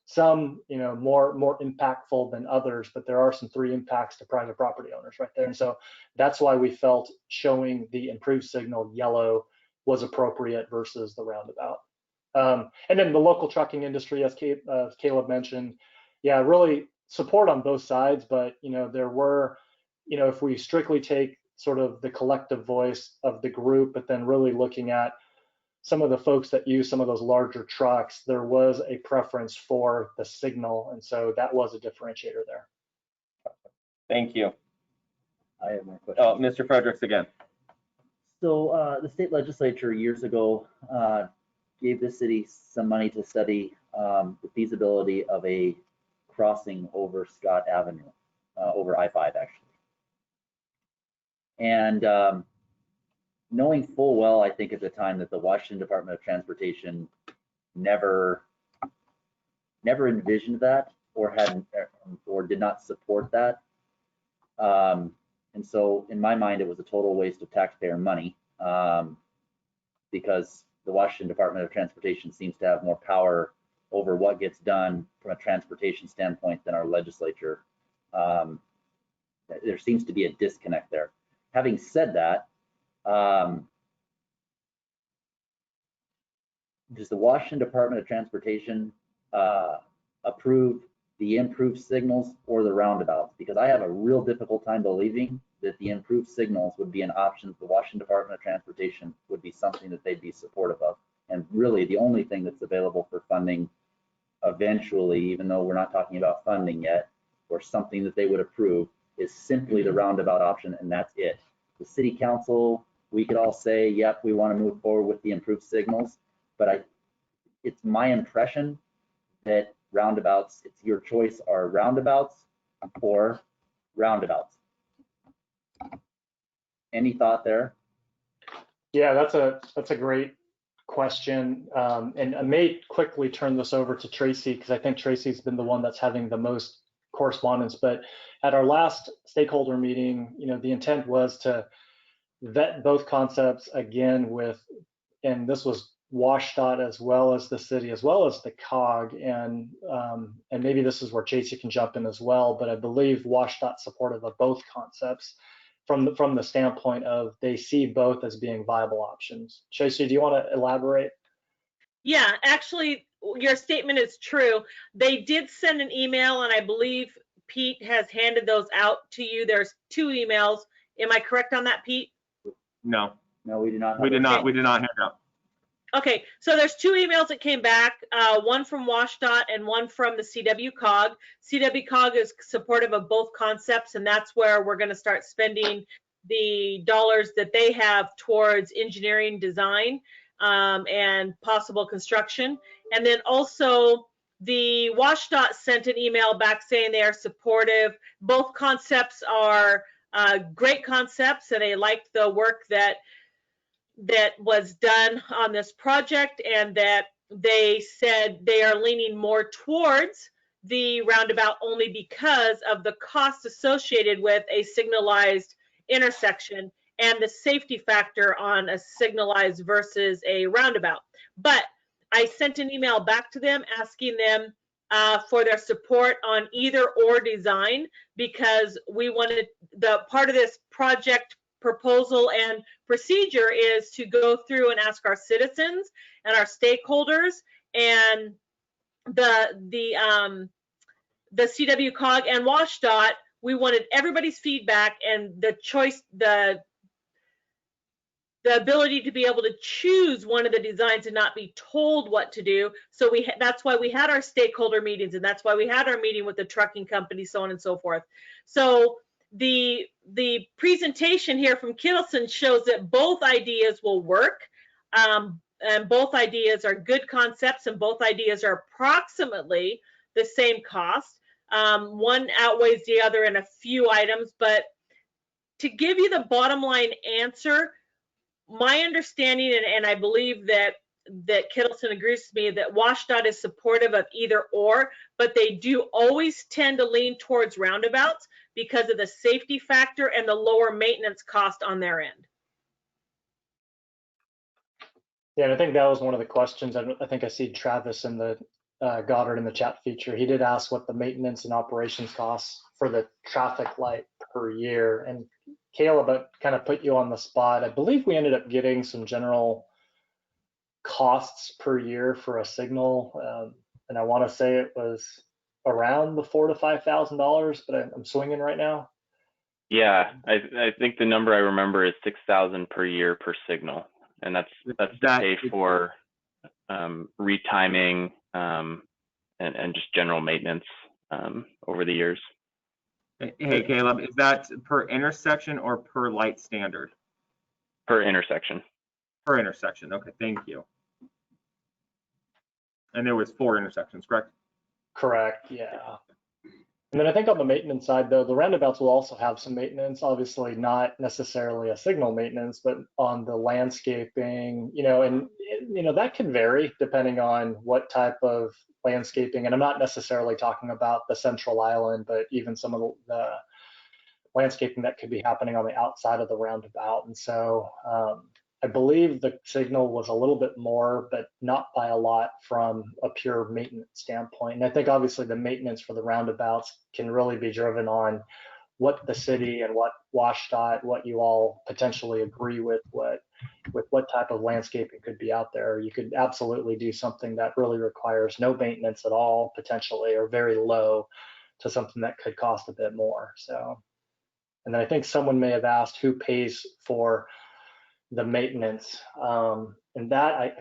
Speaker 5: some, more impactful than others, but there are some three impacts to private property owners right there. And so that's why we felt showing the improved signal yellow was appropriate versus the roundabout. And then the local trucking industry, as Caleb mentioned, yeah, really support on both sides, but, there were, if we strictly take sort of the collective voice of the group, but then really looking at some of the folks that use some of those larger trucks, there was a preference for the signal. And so that was a differentiator there.
Speaker 2: Thank you.
Speaker 7: I have more questions.
Speaker 2: Oh, Mr. Fredericks again.
Speaker 7: So the state legislature years ago gave the city some money to study the feasibility of a crossing over Scott Avenue, over I-5 actually. And knowing full well, I think at the time that the Washington Department of Transportation never envisioned that or did not support that. And so in my mind, it was a total waste of taxpayer money because the Washington Department of Transportation seems to have more power over what gets done from a transportation standpoint than our legislature. There seems to be a disconnect there. Having said that, does the Washington Department of Transportation approve the improved signals or the roundabouts? Because I have a real difficult time believing that the improved signals would be an option. The Washington Department of Transportation would be something that they'd be supportive of. And really the only thing that's available for funding eventually, even though we're not talking about funding yet, or something that they would approve, is simply the roundabout option, and that's it. The city council, we could all say, yep, we want to move forward with the improved signals, but it's my impression that roundabouts, it's your choice, are roundabouts or roundabouts. Any thought there?
Speaker 5: Yeah, that's a great question. And I may quickly turn this over to Tracy because I think Tracy's been the one that's having the most correspondence. But at our last stakeholder meeting, the intent was to vet both concepts again and this was WashDOT as well as the city, as well as the COG, and maybe this is where Tracy can jump in as well, but I believe WashDOT's supportive of both concepts from the standpoint of they see both as being viable options. Tracy, do you want to elaborate?
Speaker 4: Yeah, actually, your statement is true. They did send an email, and I believe Pete has handed those out to you. There's 2 emails. Am I correct on that, Pete?
Speaker 2: No.
Speaker 7: No, we did not.
Speaker 2: We did not hand out.
Speaker 4: Okay, so there's 2 emails that came back, one from WashDOT and one from the CW COG. CW COG is supportive of both concepts, and that's where we're going to start spending the dollars that they have towards engineering design and possible construction. And then also the WashDOT sent an email back saying they are supportive. Both concepts are great concepts, and they liked the work that was done on this project, and that they said they are leaning more towards the roundabout only because of the cost associated with a signalized intersection and the safety factor on a signalized versus a roundabout. But I sent an email back to them asking them for their support on either or design, because we wanted the part of this project proposal and procedure is to go through and ask our citizens and our stakeholders and the the CW cog and WashDOT, we wanted everybody's feedback and the choice, the ability to be able to choose one of the designs and not be told what to do. So that's why we had our stakeholder meetings, and that's why we had our meeting with the trucking company, so on and so forth. So the presentation here from Kittleson shows that both ideas will work, and both ideas are good concepts, and both ideas are approximately the same cost. One outweighs the other in a few items, but to give you the bottom line answer, my understanding, and I believe that Kittleson agrees with me, that WashDOT is supportive of either or, but they do always tend to lean towards roundabouts because of the safety factor and the lower maintenance cost on their end.
Speaker 5: Yeah, and I think that was one of the questions. I think I see Travis in the Goddard in the chat feature. He did ask what the maintenance and operations costs for the traffic light per year. And Caleb, I kind of put you on the spot. I believe we ended up getting some general costs per year for a signal, and I want to say it was around the $4,000 to $5,000, but I'm swinging right now.
Speaker 6: Yeah, I think the number I remember is 6,000 per year per signal, and that's to pay for retiming and just general maintenance over the years.
Speaker 2: Hey, Caleb, is that per intersection or per light standard?
Speaker 6: Per intersection.
Speaker 2: Per intersection. Okay, thank you. And there was 4 intersections, correct?
Speaker 5: Correct, yeah. And then I think on the maintenance side, though, the roundabouts will also have some maintenance, obviously not necessarily a signal maintenance, but on the landscaping, and that can vary depending on what type of landscaping. And I'm not necessarily talking about the central island, but even some of the landscaping that could be happening on the outside of the roundabout. And so I believe the signal was a little bit more, but not by a lot from a pure maintenance standpoint. And I think obviously the maintenance for the roundabouts can really be driven on what the city and what WashDOT, what you all potentially agree with what type of landscaping could be out there. You could absolutely do something that really requires no maintenance at all, potentially, or very low, to something that could cost a bit more. So, and then I think someone may have asked who pays for the maintenance, and that I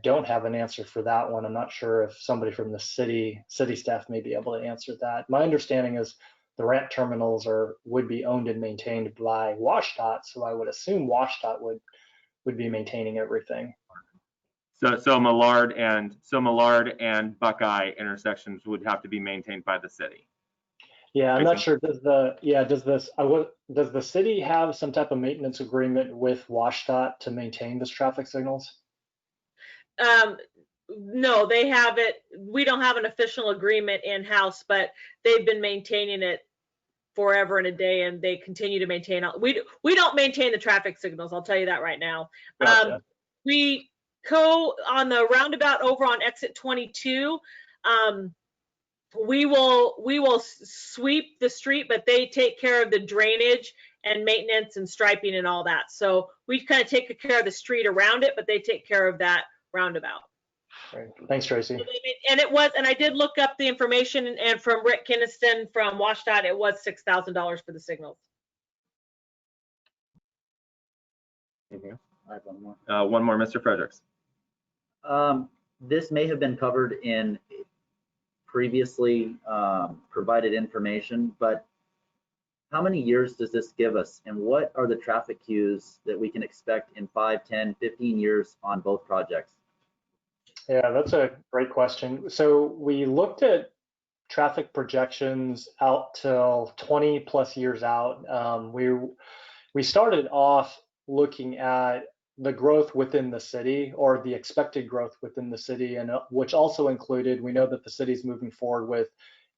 Speaker 5: don't have an answer for that one. I'm not sure if somebody from the city staff may be able to answer that. My understanding is the ramp terminals would be owned and maintained by WashDOT, so I would assume WashDOT would be maintaining everything.
Speaker 2: So Millard and Buckeye intersections would have to be maintained by the city.
Speaker 5: Yeah, I'm not sure. Does the city have some type of maintenance agreement with WashDOT to maintain this traffic signals?
Speaker 4: No, they have it. We don't have an official agreement in-house, but they've been maintaining it forever and a day, and they continue to maintain. We don't maintain the traffic signals. I'll tell you that right now.
Speaker 5: Gotcha.
Speaker 4: We on the roundabout over on exit 22. We will sweep the street, but they take care of the drainage and maintenance and striping and all that. So we kind of take care of the street around it, but they take care of that roundabout.
Speaker 5: Great. Thanks, Tracy.
Speaker 4: And I did look up the information, and from Rick Kinniston from WashDOT, it was $6,000 for the signals.
Speaker 7: I have one more.
Speaker 2: One more, Mr. Fredericks.
Speaker 7: This may have been covered in previously provided information, but how many years does this give us, and what are the traffic queues that we can expect in 5, 10, 15 years on both projects?
Speaker 5: Yeah, that's a great question. So we looked at traffic projections out till 20 plus years out. We started off looking at the growth within the city, or the expected growth within the city, and which also included, we know that the city's moving forward with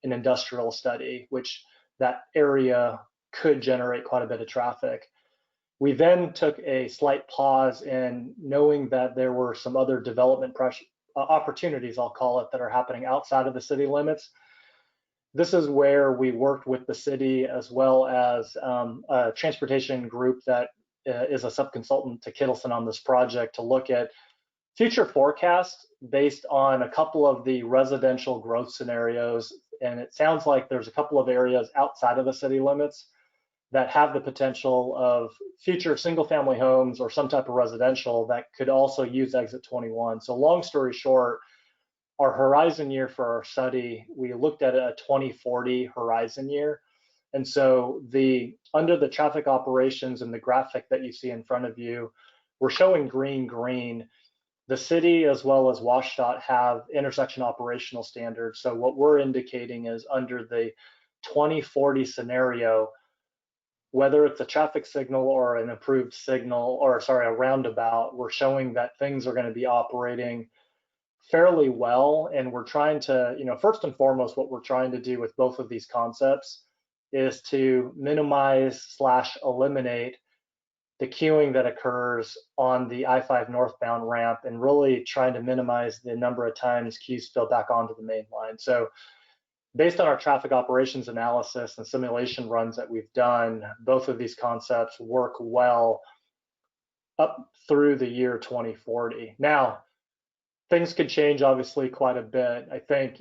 Speaker 5: an industrial study, which that area could generate quite a bit of traffic. We then took a slight pause in knowing that there were some other development opportunities, I'll call it, that are happening outside of the city limits. This is where we worked with the city, as well as a transportation group that is a subconsultant to Kittleson on this project, to look at future forecasts based on a couple of the residential growth scenarios And it sounds like there's a couple of areas outside of the city limits that have the potential of future single family homes or some type of residential that could also use exit 21. So long story short, our horizon year for our study, we looked at a 2040 horizon year. And so under the traffic operations and the graphic that you see in front of you, we're showing green. The city as well as WashDOT have intersection operational standards. So what we're indicating is under the 2040 scenario, whether it's a traffic signal or an improved signal, or sorry, a roundabout, we're showing that things are going to be operating fairly well. And we're trying to, first and foremost, what we're trying to do with both of these concepts is to minimize / eliminate the queuing that occurs on the I-5 northbound ramp, and really trying to minimize the number of times queues spill back onto the main line. So based on our traffic operations analysis and simulation runs that we've done, both of these concepts work well up through the year 2040. Now, things could change obviously quite a bit. I think,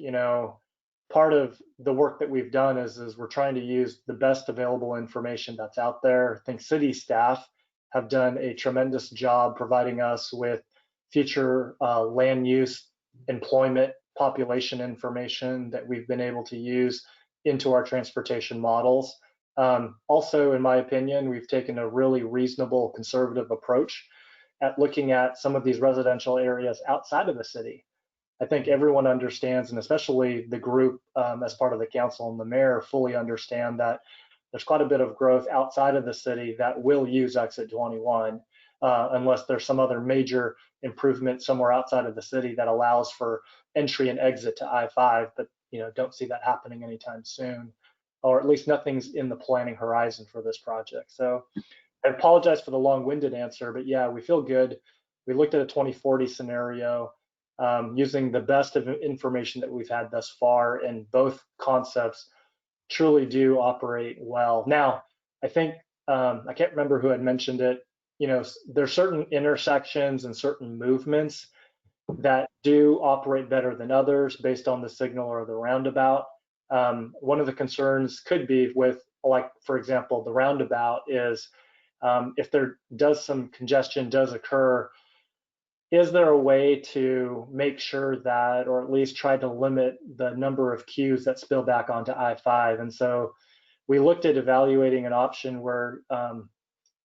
Speaker 5: part of the work that we've done is we're trying to use the best available information that's out there. I think city staff have done a tremendous job providing us with future land use, employment, population information that we've been able to use into our transportation models. Also, in my opinion, we've taken a really reasonable, conservative approach at looking at some of these residential areas outside of the city. I think everyone understands, and especially the group as part of the council and the mayor fully understand that there's quite a bit of growth outside of the city that will use exit 21, unless there's some other major improvement somewhere outside of the city that allows for entry and exit to I-5, but don't see that happening anytime soon, or at least nothing's in the planning horizon for this project. So I apologize for the long-winded answer, but yeah, we feel good. We looked at a 2040 scenario using the best of information that we've had thus far, and both concepts truly do operate well. Now, I think, I can't remember who had mentioned it, there's certain intersections and certain movements that do operate better than others based on the signal or the roundabout. One of the concerns could be with, like, for example, the roundabout is if there some congestion does occur, is there a way to make sure that, or at least try to limit the number of queues that spill back onto I-5? And so we looked at evaluating an option where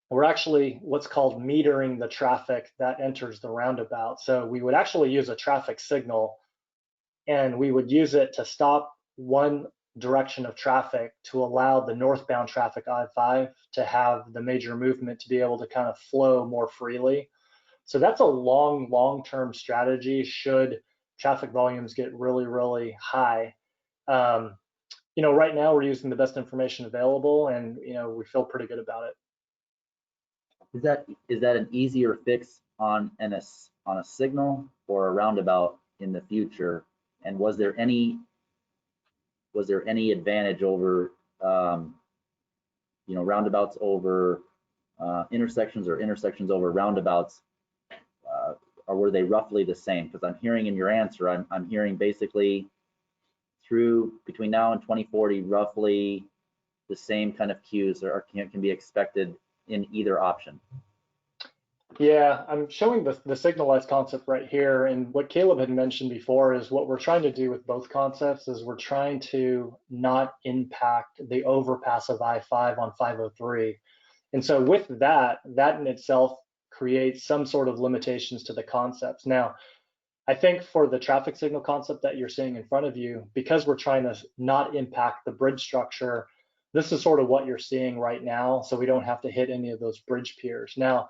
Speaker 5: we're actually what's called metering the traffic that enters the roundabout. So we would actually use a traffic signal, and we would use it to stop one direction of traffic to allow the northbound traffic I-5 to have the major movement to be able to kind of flow more freely. So that's a long-term strategy should traffic volumes get really high. Right now we're using the best information available, and we feel pretty good about it.
Speaker 7: Is that an easier fix on a signal or a roundabout in the future? And was there any advantage over roundabouts over intersections, or intersections over roundabouts? Or were they roughly the same? Because I'm hearing in your answer, I'm hearing basically between now and 2040, roughly the same kind of queues can be expected in either option.
Speaker 5: Yeah, I'm showing the signalized concept right here. And what Caleb had mentioned before is what we're trying to do with both concepts is we're trying to not impact the overpass of I-5 on 503. And so with that in itself creates some sort of limitations to the concepts. Now, I think for the traffic signal concept that you're seeing in front of you, because we're trying to not impact the bridge structure, this is sort of what you're seeing right now. So we don't have to hit any of those bridge piers. Now,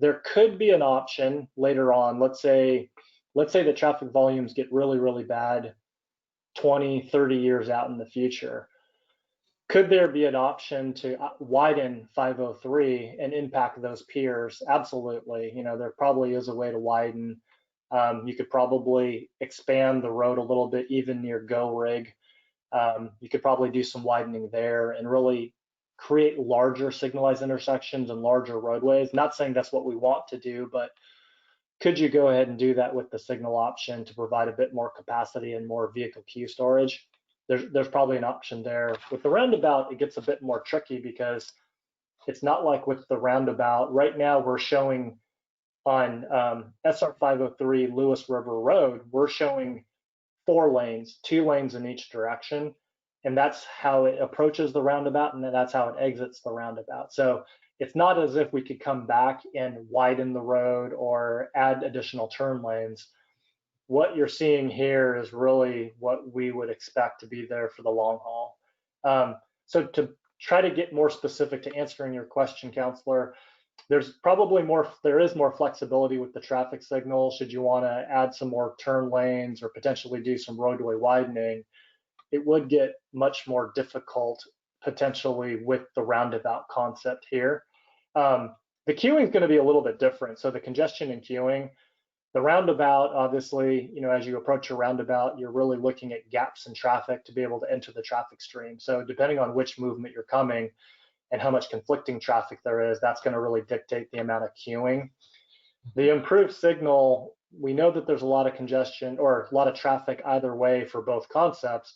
Speaker 5: there could be an option later on. Let's say the traffic volumes get really bad 20, 30 years out in the future. Could there be an option to widen 503 and impact those piers? Absolutely. There probably is a way to widen. You could probably expand the road a little bit, even near Go Rig. You could probably do some widening there and really create larger signalized intersections and larger roadways. Not saying that's what we want to do, but could you go ahead and do that with the signal option to provide a bit more capacity and more vehicle queue storage? there's probably an option there. With the roundabout, it gets a bit more tricky because it's not like with the roundabout. Right now, we're showing on SR 503 Lewis River Road, we're showing 4 lanes, 2 lanes in each direction. And that's how it approaches the roundabout, and that's how it exits the roundabout. So it's not as if we could come back and widen the road or add additional turn lanes. What you're seeing here is really what we would expect to be there for the long haul. So to try to get more specific to answering your question, Counselor, there is more flexibility with the traffic signal should you want to add some more turn lanes or potentially do some roadway widening. It would get much more difficult potentially with the roundabout concept here. The queuing is going to be a little bit different. So the congestion and queuing, the roundabout, obviously, as you approach a roundabout, you're really looking at gaps in traffic to be able to enter the traffic stream. So depending on which movement you're coming and how much conflicting traffic there is, that's going to really dictate the amount of queuing. The improved signal, we know that there's a lot of congestion or a lot of traffic either way for both concepts.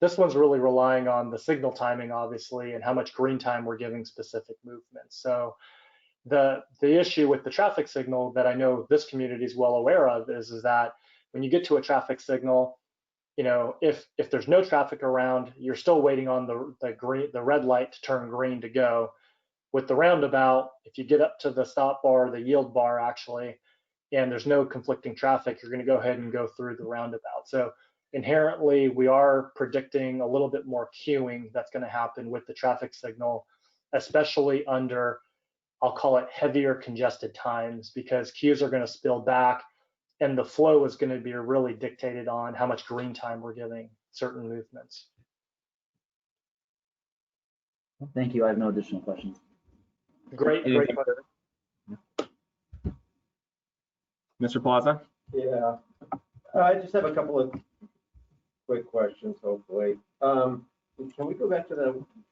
Speaker 5: This one's really relying on the signal timing, obviously, and how much green time we're giving specific movements. So the issue with the traffic signal that I know this community is well aware of is that when you get to a traffic signal, if there's no traffic around, you're still waiting on the red light to turn green to go. With the roundabout, if you get up to the stop bar, the yield bar actually, and there's no conflicting traffic, you're going to go ahead and go through the roundabout. So inherently, we are predicting a little bit more queuing that's going to happen with the traffic signal, especially under, I'll call it, heavier congested times, because queues are going to spill back and the flow is going to be really dictated on how much green time we're giving certain movements.
Speaker 7: Thank you. I have no additional questions.
Speaker 5: Great.
Speaker 2: Mr. Plaza?
Speaker 8: Yeah, I just have a couple of quick questions, hopefully. Can we go back to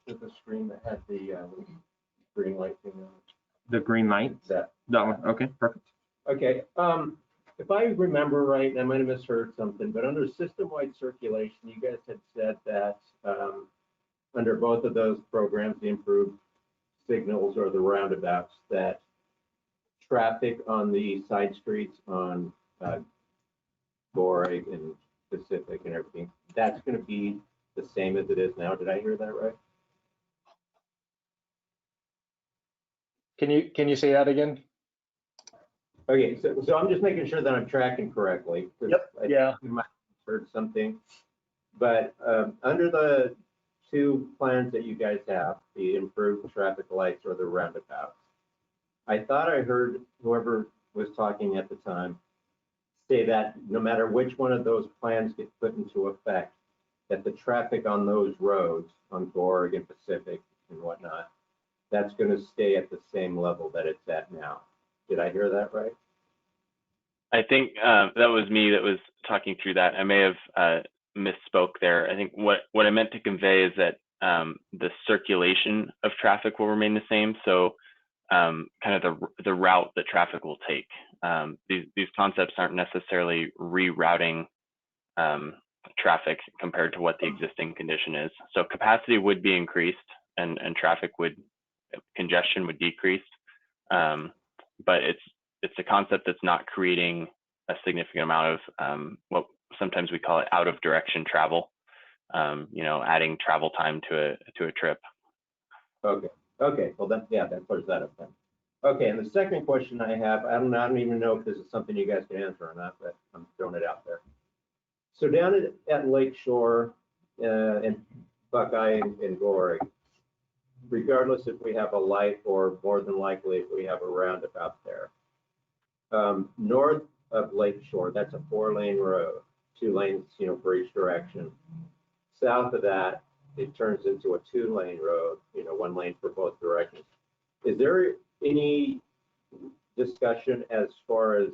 Speaker 8: the screen that had the green light thing on it?
Speaker 2: The green light? That one. Okay, perfect.
Speaker 8: Okay. If I remember right, and I might have misheard something, but under system-wide circulation, you guys had said that under both of those programs, the improved signals or the roundabouts, that traffic on the side streets on Goreg and Pacific and everything, that's going to be the same as it is now. Did I hear that right?
Speaker 5: Can you say that again?
Speaker 8: Okay, so I'm just making sure that I'm tracking correctly.
Speaker 5: Yep. Yeah.
Speaker 8: You might have heard something, but under the 2 plans that you guys have, the improved traffic lights or the roundabouts, I thought I heard whoever was talking at the time say that no matter which one of those plans get put into effect, that the traffic on those roads, on Goreg and Pacific and whatnot, that's going to stay at the same level that it's at now. Did I hear that right?
Speaker 6: I think that was me that was talking through that. I may have misspoke there. I think what I meant to convey is that the circulation of traffic will remain the same. So kind of the route that traffic will take. These concepts aren't necessarily rerouting traffic compared to what the existing condition is. So capacity would be increased and congestion would decrease. But it's a concept that's not creating a significant amount of what sometimes we call it out of direction travel. Adding travel time to a trip.
Speaker 8: Okay. Well, that clears that up then. Okay, and the second question I have, I don't even know if this is something you guys can answer or not, but I'm throwing it out there. So down at Lake Shore and Buckeye and Goreg, regardless if we have a light or more than likely if we have a roundabout there, north of Lake Shore, that's a 4-lane road, 2 lanes, for each direction. South of that, it turns into a 2-lane road, 1 lane for both directions. Is there any discussion as far as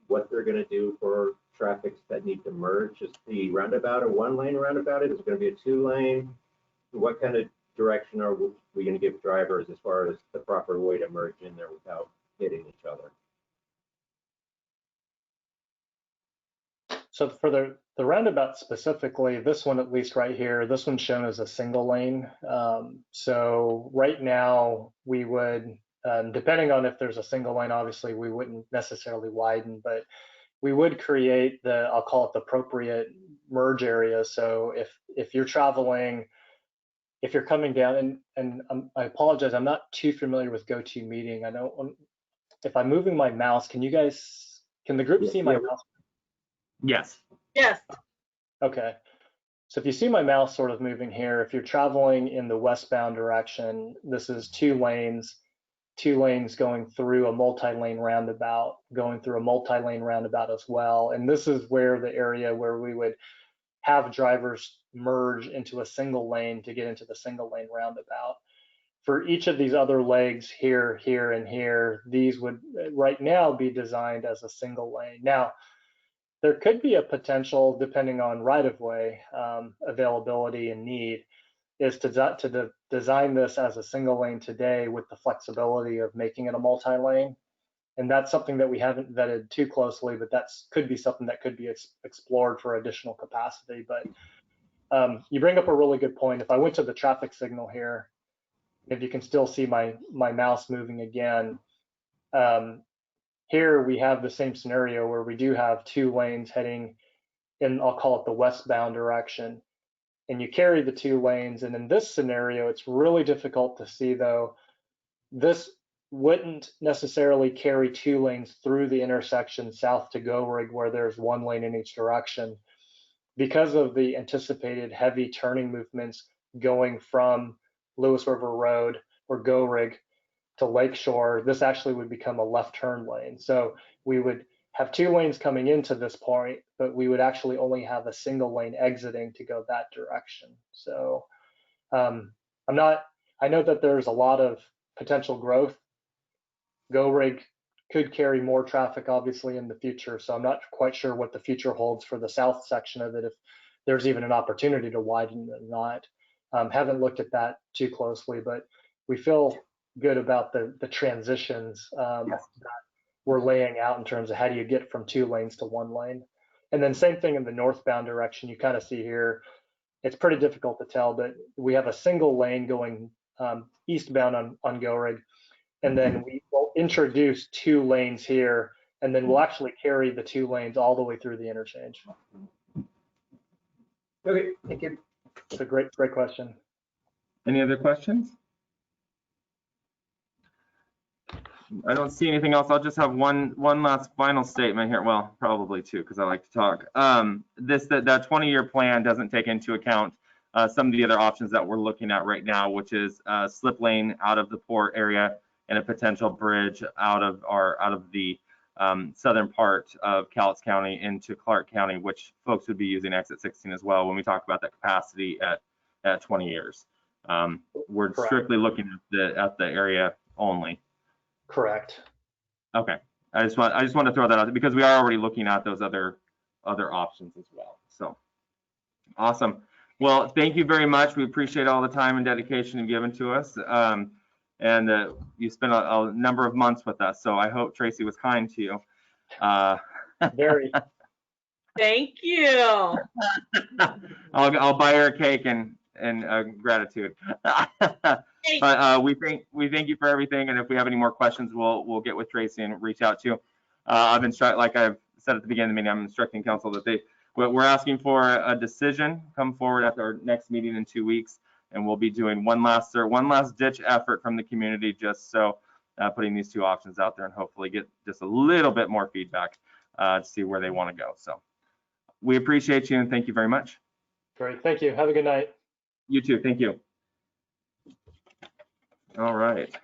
Speaker 8: what they're going to do for traffics that need to merge? Is the roundabout a 1-lane roundabout? Is it going to be a 2-lane? What kind of direction are we going to give drivers as far as the proper way to merge in there without hitting each other?
Speaker 5: So for The roundabout specifically, this one at least right here, this one's shown as a single lane. So right now we would, depending on if there's a single lane, obviously we wouldn't necessarily widen, but we would create the, I'll call it the appropriate merge area. So if you're traveling, if you're coming down, and I apologize, I'm not too familiar with GoToMeeting. I know if I'm moving my mouse, can the group see my mouse?
Speaker 2: Yes.
Speaker 4: Yes.
Speaker 5: Okay. So if you see my mouse sort of moving here, if you're traveling in the westbound direction, this is two lanes going through a multi-lane roundabout, going through a multi-lane roundabout as well. And this is where the area where we would have drivers merge into a single lane to get into the single lane roundabout. For each of these other legs here, here, and here, these would right now be designed as a single lane. Now, there could be a potential, depending on right-of-way availability and need, is to design this as a single lane today with the flexibility of making it a multi-lane. And that's something that we haven't vetted too closely, but could be something that could be explored for additional capacity. But you bring up a really good point. If I went to the traffic signal here, if you can still see my mouse moving again, here we have the same scenario where we do have two lanes heading in, I'll call it the westbound direction. And you carry the two lanes. And in this scenario, it's really difficult to see though. This wouldn't necessarily carry two lanes through the intersection south to Gorig where there's one lane in each direction. Because of the anticipated heavy turning movements going from Lewis River Road or Gorig to Lakeshore, this actually would become a left turn lane. So we would have two lanes coming into this point, but we would actually only have a single lane exiting to go that direction. So I know that there's a lot of potential growth. Gorig could carry more traffic obviously in the future. So I'm not quite sure what the future holds for the south section of it, if there's even an opportunity to widen it or not. Haven't looked at that too closely, but we feel good about the transitions that we're laying out in terms of how do you get from two lanes to one lane. And then same thing in the northbound direction. You kind of see here, it's pretty difficult to tell, but we have a single lane going eastbound on Gorig. And then we will introduce two lanes here, and then we'll actually carry the two lanes all the way through the interchange.
Speaker 8: Okay, thank you.
Speaker 5: It's a great question.
Speaker 2: Any other questions? I don't see anything else. I'll just have one last final statement here. Well, probably two, because I like to talk. That 20-year plan doesn't take into account some of the other options that we're looking at right now, which is slip lane out of the port area and a potential bridge out of the southern part of Cowlitz County into Clark County, which folks would be using exit 16 as well when we talk about that capacity at 20 years. We're
Speaker 5: Correct.
Speaker 2: Strictly looking at the area only.
Speaker 5: Correct.
Speaker 2: Okay. I just want to throw that out there because we are already looking at those other options as well. So awesome. Well, thank you very much. We appreciate all the time and dedication you've given to us. And you spent a number of months with us. So I hope Tracy was kind to you.
Speaker 5: Very.
Speaker 4: Thank you.
Speaker 2: I'll buy her a cake and gratitude. But we thank you for everything. And if we have any more questions, we'll get with Tracy and reach out to you. Like I've said at the beginning of the meeting, I'm instructing council that we're asking for a decision. Come forward at our next meeting in 2 weeks. And we'll be doing one last ditch effort from the community, just so putting these two options out there and hopefully get just a little bit more feedback to see where they want to go. So we appreciate you and thank you very much.
Speaker 5: Great. Thank you. Have a good night.
Speaker 2: You too. Thank you. All right.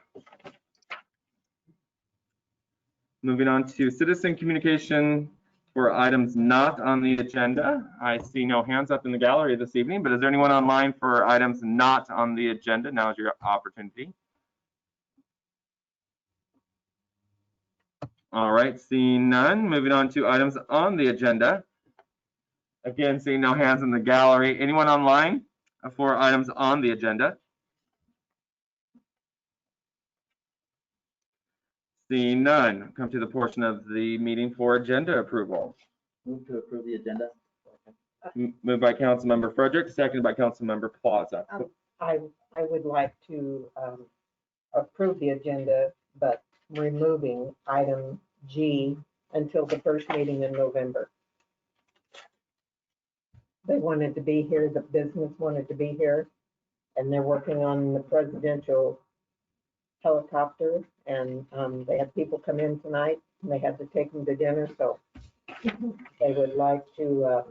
Speaker 2: Moving on to citizen communication for items not on the agenda. I see no hands up in the gallery this evening, but is there anyone online for items not on the agenda? Now is your opportunity. All right, seeing none, moving on to items on the agenda. Again, seeing no hands in the gallery. Anyone online for items on the agenda? Seeing none, come to the portion of the meeting for agenda approval.
Speaker 7: Move to approve the agenda.
Speaker 2: Moved by Councilmember Frederick, seconded by Councilmember Plaza.
Speaker 9: I would like to approve the agenda, but removing item G until the first meeting in November. They wanted to be here, the business wanted to be here, and they're working on the presidential helicopter, and they had people come in tonight, and they had to take them to dinner, so they would like to,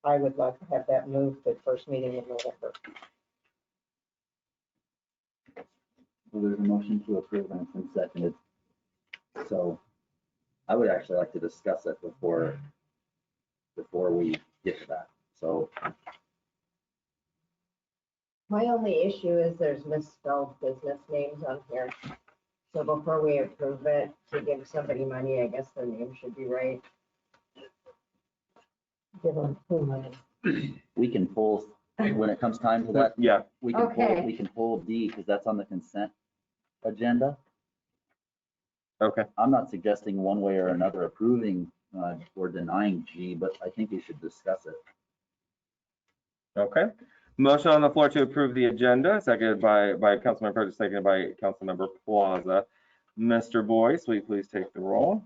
Speaker 9: I would like to have that moved to the first meeting in November.
Speaker 7: Well, there's a motion to approve and it's been seconded. So I would actually like to discuss it before we get to that. So
Speaker 10: My only issue is there's misspelled business names on here. So before we approve it to give somebody money, I guess their name should be right.
Speaker 9: Give them who money.
Speaker 7: we can pull, when it comes time to that,
Speaker 2: Yeah,
Speaker 7: we can pull,
Speaker 10: Okay.
Speaker 7: we can pull D because that's on the consent agenda.
Speaker 2: okay.
Speaker 7: I'm not suggesting one way or another approving or denying G, but I think you should discuss it.
Speaker 2: Okay. Motion on the floor to approve the agenda, seconded by Councilmember Frederick, seconded by Councilmember Plaza. Mr. Boyce, will you please take the roll?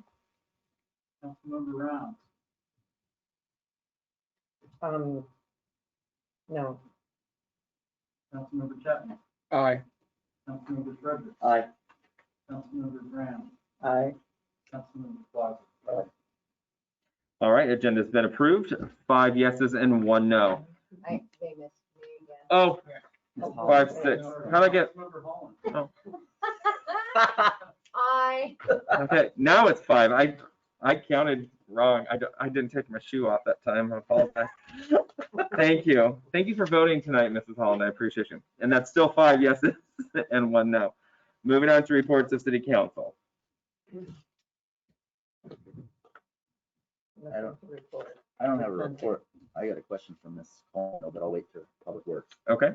Speaker 3: Councilmember Rounds,
Speaker 9: No,
Speaker 3: Councilmember Chapman,
Speaker 2: Aye.
Speaker 3: Councilmember Frederick,
Speaker 7: Aye.
Speaker 3: Councilmember Graham,
Speaker 9: I,
Speaker 3: Councilmember Plaza.
Speaker 2: All right, agenda's been approved. 5 yeses and 1 no.
Speaker 10: They missed me again.
Speaker 2: Oh, 5, 6. How'd I get?
Speaker 3: Councilmember Holland.
Speaker 10: I,
Speaker 2: Okay, now it's 5. I counted wrong. I didn't take my shoe off that time. I apologize. Thank you. Thank you for voting tonight, Mrs. Holland. I appreciate you. And that's still 5 yeses and 1 no. Moving on to reports of City Council.
Speaker 7: I don't-
Speaker 9: nothing to report.
Speaker 7: I don't have a report. I got a question from Ms. Coleman, but I'll wait for Public Works.
Speaker 2: Okay.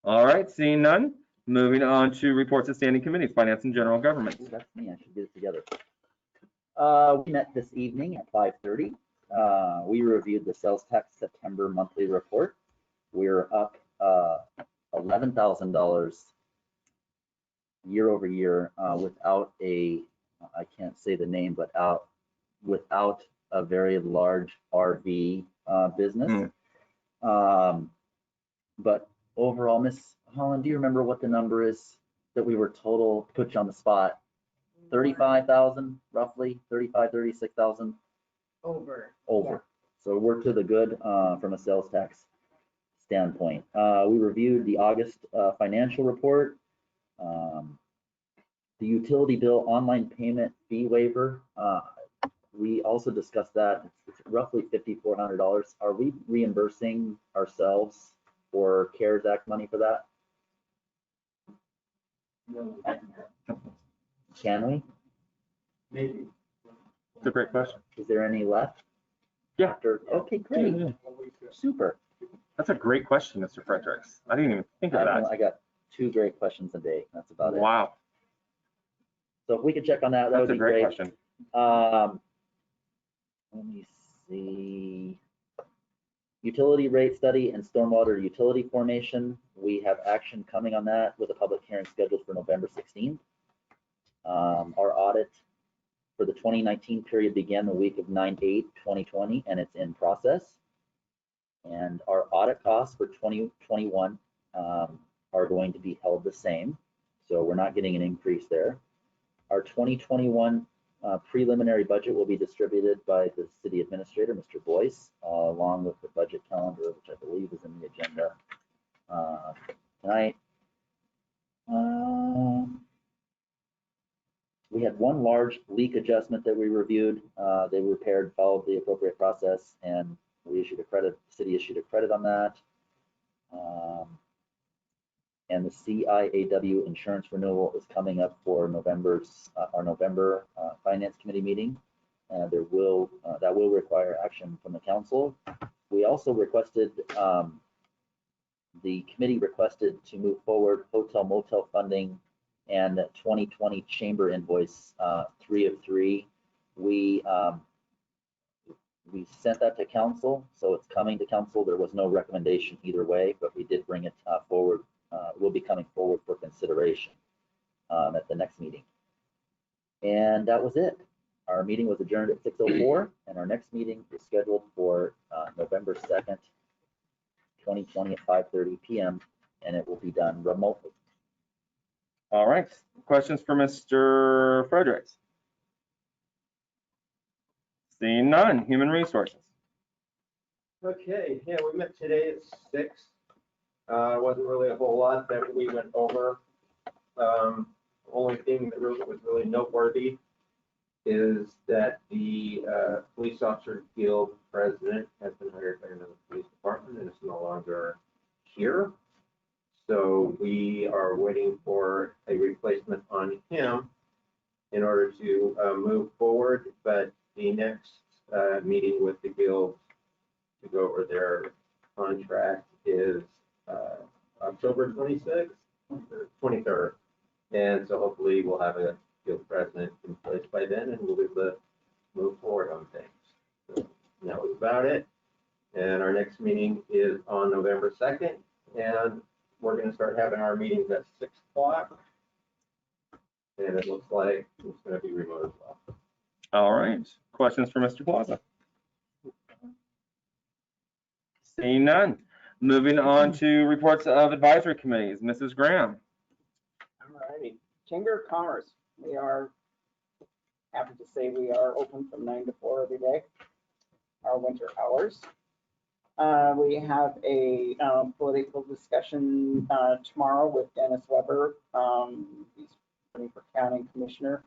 Speaker 2: All right, seeing none. Moving on to reports of standing committees, Finance and General Government.
Speaker 7: Ooh, that's me, I should get it together. We met this evening at 5:30. We reviewed the sales tax September monthly report. We're up $11,000 year over year without I can't say the name, but without a very large RV business. But overall, Miss Holland, do you remember what the number is that we were total, put you on the spot? 35,000 roughly, 36,000
Speaker 10: over.
Speaker 7: over. So we're to the good from a sales tax standpoint. We reviewed the August financial report. The utility bill online payment fee waiver. We also discussed that. It's roughly $5,400. Are we reimbursing ourselves for CARES Act money for that? Can we?
Speaker 3: Maybe.
Speaker 2: It's a great question.
Speaker 7: Is there any left?
Speaker 2: Yeah.
Speaker 7: Okay, great. Super.
Speaker 2: That's a great question, Mr. Fredericks. I didn't even think of that.
Speaker 7: I got 2 great questions a day. That's about it.
Speaker 2: Wow,
Speaker 7: So if we could check on that, that
Speaker 2: that's
Speaker 7: would
Speaker 2: a
Speaker 7: be
Speaker 2: great
Speaker 7: great.
Speaker 2: question.
Speaker 7: Let me see. Utility rate study and stormwater utility formation. We have action coming on that with a public hearing scheduled for November 16th. Our audit for the 2019 period began the week of 9/8/2020, and it's in process. And our audit costs for 2021 are going to be held the same. So we're not getting an increase there. Our 2021 preliminary budget will be distributed by the city administrator, Mr. Boyce, along with the budget calendar, which I believe is in the agenda tonight. We had one large leak adjustment that we reviewed. They repaired, followed the appropriate process, and we issued a credit, the city issued a credit on that. And the CIAW insurance renewal is coming up for our November Finance Committee meeting. That will require action from the council. We also requested, the committee requested to move forward hotel motel funding and 2020 chamber invoice 3 of 3. We We sent that to council, so it's coming to council. There was no recommendation either way, but we did bring it forward. Will be coming forward for consideration at the next meeting. And that was it. Our meeting was adjourned at 6:04, and our next meeting is scheduled for November 2nd, 2020 at 5:30 p.m., and it will be done remotely.
Speaker 2: All right. Questions for Mr. Fredericks? Seeing none. Human Resources.
Speaker 8: Okay, yeah, we met today at 6. Wasn't really a whole lot that we went over. Only thing that really was really noteworthy is that the police officer guild president has been hired by another police department and is no longer here. So we are waiting for a replacement on him in order to move forward. But the next meeting with the guild to go over their contract is October 26th, 23rd. And so hopefully we'll have a guild president in place by then and we'll be able to move forward on things. So that was about it. And our next meeting is on November 2nd. And we're going to start having our meetings at 6 o'clock. And it looks like it's going to be remote as well.
Speaker 2: All right. Questions for Mr. Plaza? Seeing none. Moving on to reports of advisory committees. Mrs. Graham.
Speaker 11: All righty. Chamber of Commerce. We are happy to say we are open from 9 to 4 every day, our winter hours. We have a political discussion tomorrow with Dennis Weber. He's running for county commissioner.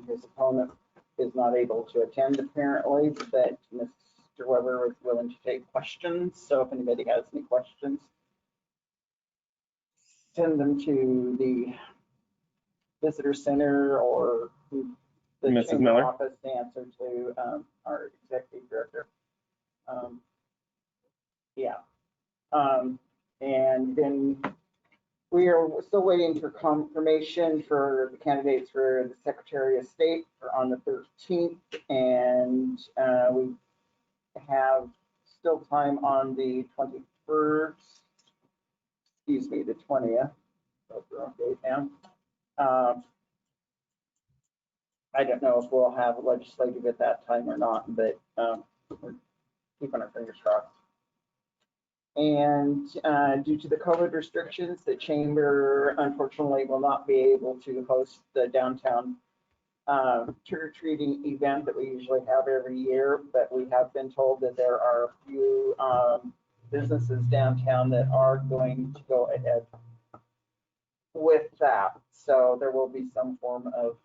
Speaker 11: His opponent is not able to attend apparently, but Mr. Weber is willing to take questions. So if anybody has any questions, send them to the visitor center or the
Speaker 2: Mrs.
Speaker 11: chamber
Speaker 2: Miller.
Speaker 11: office to answer to our executive director. And then we are still waiting for confirmation for the candidates for the Secretary of State on the 13th. And we have still time on the 21st, excuse me, the 20th. That's the wrong date now. I don't know if we'll have legislative at that time or not, but we're keeping our fingers crossed. And due to the COVID restrictions, the chamber unfortunately will not be able to host the downtown trick-or-treating event that we usually have every year, but we have been told that there are a few businesses downtown that are going to go ahead with that. So there will be some form of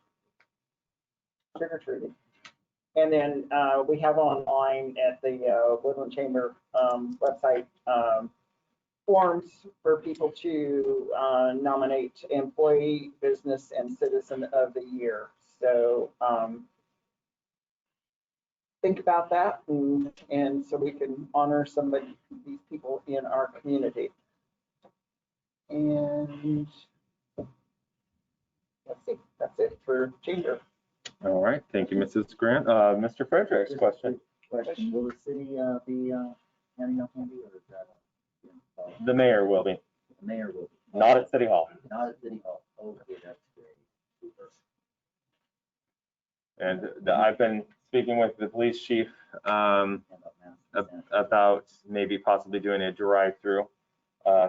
Speaker 11: trick-or-treating. And then we have online at the Woodland Chamber website forms for people to nominate employee, business, and citizen of the year. So think about that, and so we can honor these people in our community. And let's see, that's it for chamber.
Speaker 2: All right. Thank you, Mrs. Grant. Mr. Fredericks, question.
Speaker 7: Question, will the city be handing out candy or is that?
Speaker 2: The mayor will be,
Speaker 7: The mayor will be.
Speaker 2: not at City Hall.
Speaker 7: Not at City Hall. Okay, that's great. Super.
Speaker 2: And I've been speaking with the police chief
Speaker 7: Hand up masks.
Speaker 2: about maybe possibly doing a drive-through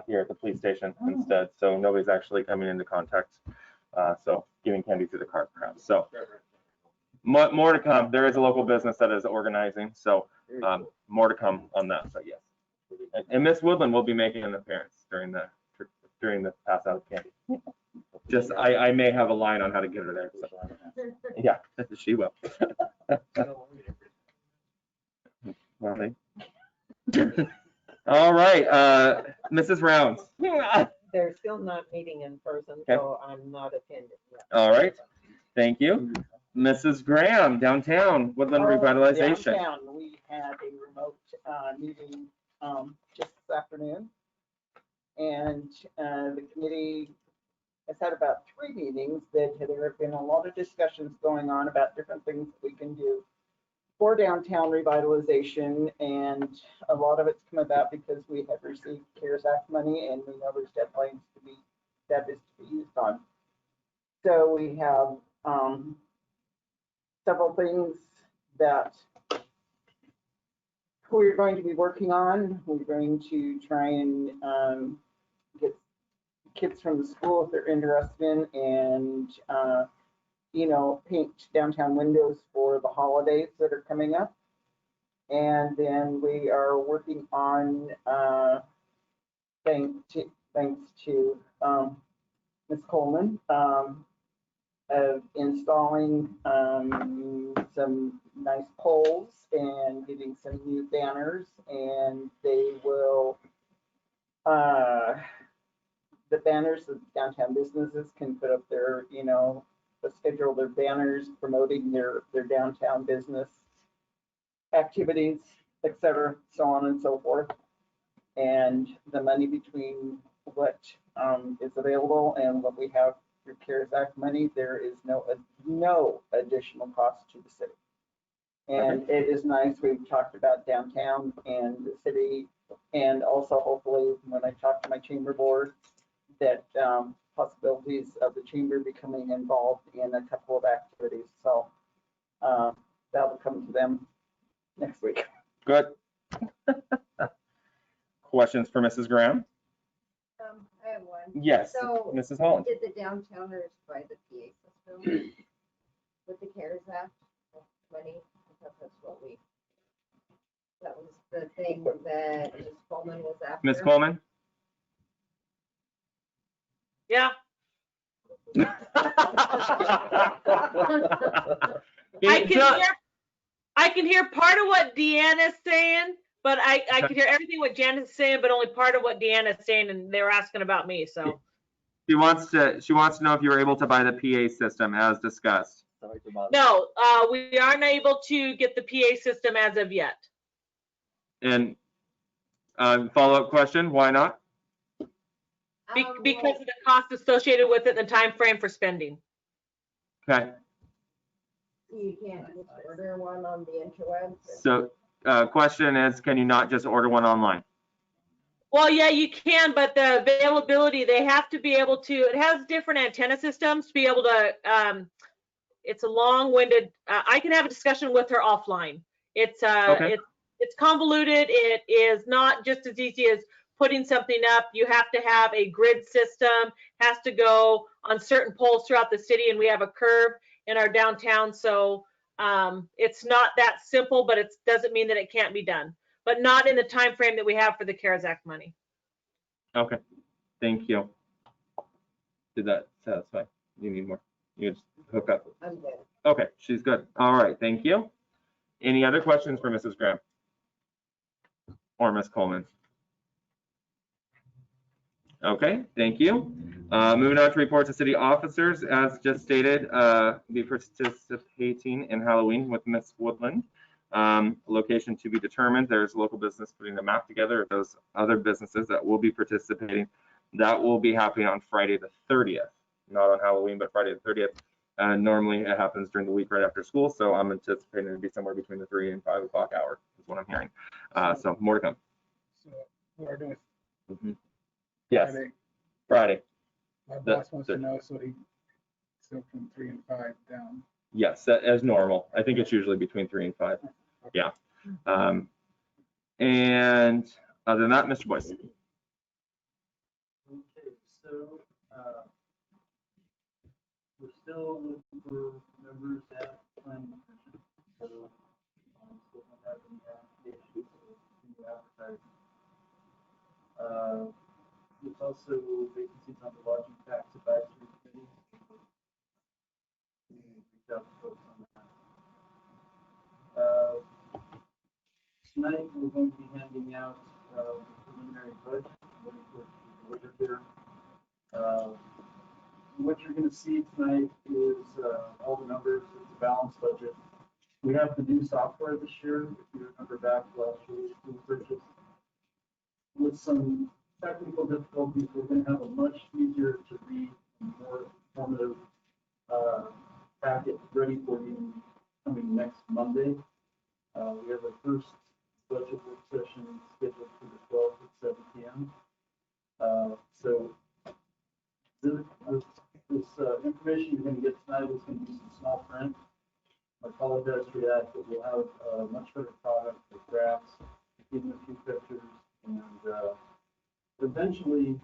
Speaker 2: here at the police station instead. So nobody's actually coming into contact. So giving candy through the car perhaps. So more to come. There is a local business that is organizing. So more to come on that. But yes. And Miss Woodland will be making an appearance during the pass out of candy. Just I may have a line on how to get her there. So. Yeah, she will. All right, Mrs. Rounds.
Speaker 9: They're still not meeting in person,
Speaker 2: Okay.
Speaker 9: so I'm not attending yet.
Speaker 2: All right, thank you. Mrs. Graham, downtown, Woodland Revitalization.
Speaker 11: Downtown, we had a remote meeting just this afternoon. And the committee has had about 3 meetings that there have been a lot of discussions going on about different things that we can do. for downtown revitalization, and a lot of it's come about because we have received CARES Act money, and we know there's deadlines that is to be used on. So we have several things that we're going to be working on. We're going to try and get kids from the school if they're interested in, and you know, paint downtown windows for the holidays that are coming up. And then we are working on, thanks to Ms. Coleman, of installing some nice poles and getting some new banners, and they will, the banners that downtown businesses can put up their, you know, schedule their banners promoting their downtown business activities, etc., so on and so forth. And the money between what is available and what we have through CARES Act money, there is no additional cost to the city. And it is nice, we've talked about downtown and the city, and also hopefully when I talk to my chamber board, that possibilities of the chamber becoming involved in a couple of activities. So that'll come to them next week.
Speaker 2: Good. Questions for Mrs. Graham?
Speaker 10: I have one.
Speaker 2: Yes,
Speaker 10: So,
Speaker 2: Mrs. Holland.
Speaker 10: did the downtowners buy the PA system with the CARES Act money? I thought that's what that was the thing that Ms. Coleman was after.
Speaker 2: Ms. Coleman?
Speaker 4: Yeah. I can hear part of what Deanna's saying, but I can hear everything what Janet's saying, but only part of what Deanna's saying, and they were asking about me, so.
Speaker 2: She wants to know if you were able to buy the PA system as discussed.
Speaker 4: No, we aren't able to get the PA system as of yet.
Speaker 2: And follow-up question, why not?
Speaker 4: Because of the cost associated with it and the time frame for spending.
Speaker 2: Okay.
Speaker 10: You can't just order one on the interwebs?
Speaker 2: So question is, can you not just order one online?
Speaker 4: Well, yeah, you can, but the availability, they have to be able to, it has different antenna systems to be able to, it's a long-winded, I can have a discussion with her offline. It's
Speaker 2: Okay.
Speaker 4: it's convoluted. It is not just as easy as putting something up. You have to have a grid system, has to go on certain poles throughout the city, and we have a curve in our downtown. So it's not that simple, but it doesn't mean that it can't be done, but not in the time frame that we have for the CARES Act money.
Speaker 2: Okay, thank you. Did that satisfy? You need more? You just hook up.
Speaker 10: I'm good.
Speaker 2: Okay, she's good. All right, thank you. Any other questions for Mrs. Graham or Ms. Coleman? Okay, thank you. Moving on to reports of city officers, as just stated, be participating in Halloween with Miss Woodland. Location to be determined. There's local business putting the map together of those other businesses that will be participating. That will be happening on Friday the 30th, not on Halloween, but Friday the 30th. Normally it happens during the week right after school, so I'm anticipating it to be somewhere between the 3 and 5 o'clock hour is what I'm hearing. So more to come.
Speaker 3: So we're doing
Speaker 2: Yes,
Speaker 3: Friday.
Speaker 2: Friday.
Speaker 3: My boss wants to know, so he still from 3 and 5 down.
Speaker 2: Yes, as normal. I think it's usually between 3 and 5. Yeah. And other than that, Mr. Boyce.
Speaker 3: Okay, so we're still looking for members at planning commission. So still don't have any applications to advertise. There's also vacancies on the lodging tax advisory committee. Reach out to folks on that. Tonight, we're going to be handing out the preliminary budget, waiting for it to be delivered here. What you're going to see tonight is all the numbers. It's a balanced budget. We have the new software this year. If you remember back last year's school purchase, with some technical difficulties, we're going to have a much easier to read and more informative packet ready for you coming next Monday. We have our first budget work session scheduled for the 12th at 7 p.m. So this information you're going to get tonight is going to be some small print. I apologize for that, but we'll have a much better product with graphs, even a few pictures, and eventually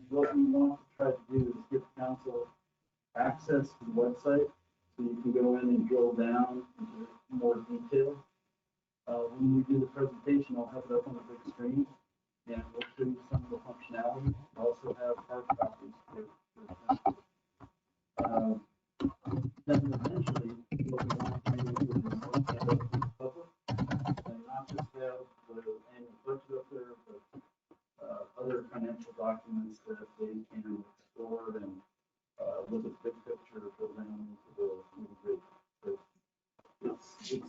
Speaker 3: what we want to try to do is give council access to the website so you can go in and drill down into more detail. When we do the presentation, I'll have it up on the big screen and we'll show you some of the functionality. We'll also have hard copies then eventually what we want to do is open it up to the public and not just have the annual budget up there, but other financial documents that they can explore and look at the big picture, go down into the nitty-gritty.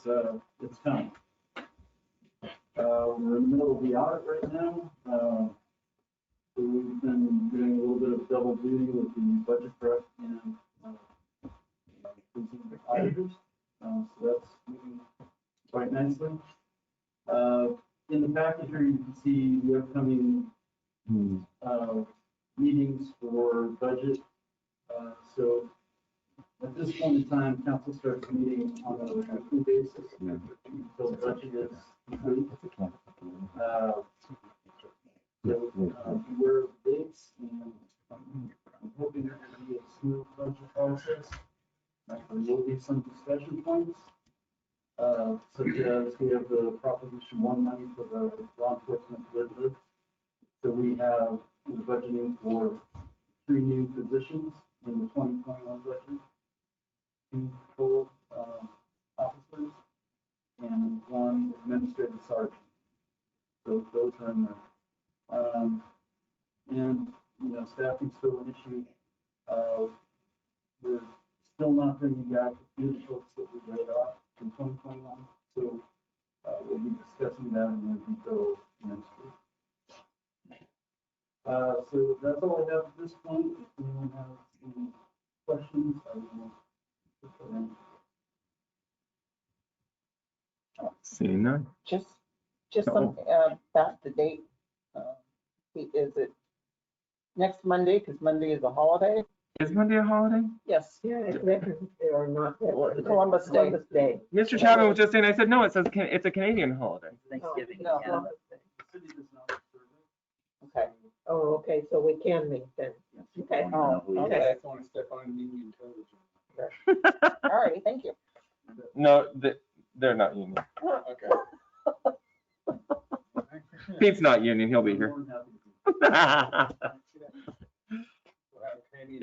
Speaker 3: So it's coming. We're in the middle of the audit right now. So we've been doing a little bit of double duty with the budget prep and the auditors. So that's moving quite nicely. In the package here, you can see the upcoming meetings for budget. So at this point in time, council starts meeting on a weekly basis until the budget is complete. Beware of dates, and I'm hoping there's going to be a smooth budget process. There will be some discussion points, such as we have the Proposition 1 money for the law enforcement Woodland. So we have the budgeting for 3 new positions in the 2021 budget. 2 full officers and 1 administrative sergeant. So those are in there. And staffing's still an issue. We're still not bringing back the folks that we laid off in 2021. So we'll be discussing that in more detail next week. So that's all I have at this point. If anyone has any questions, I will put them in.
Speaker 2: Seeing none.
Speaker 11: Just something about the date. Is it next Monday? Because Monday is a holiday.
Speaker 2: Is Monday a holiday?
Speaker 11: Yes.
Speaker 9: Yeah, it's Veterans Day or not Veterans Day.
Speaker 11: Columbus Day.
Speaker 9: Columbus Day.
Speaker 2: Mr. Chapman was just saying, I said, no, it says it's a Canadian holiday.
Speaker 7: Thanksgiving.
Speaker 11: No.
Speaker 7: in Canada.
Speaker 3: The city does not observe it.
Speaker 11: Okay.
Speaker 9: Oh, okay, so we can meet then. Okay.
Speaker 7: I don't know who he is.
Speaker 11: Okay.
Speaker 3: That's on Stefan Union Television.
Speaker 11: All righty. Thank you.
Speaker 2: No, they're not union.
Speaker 3: Okay.
Speaker 2: Pete's not union. He'll be here.
Speaker 3: More than happy to do.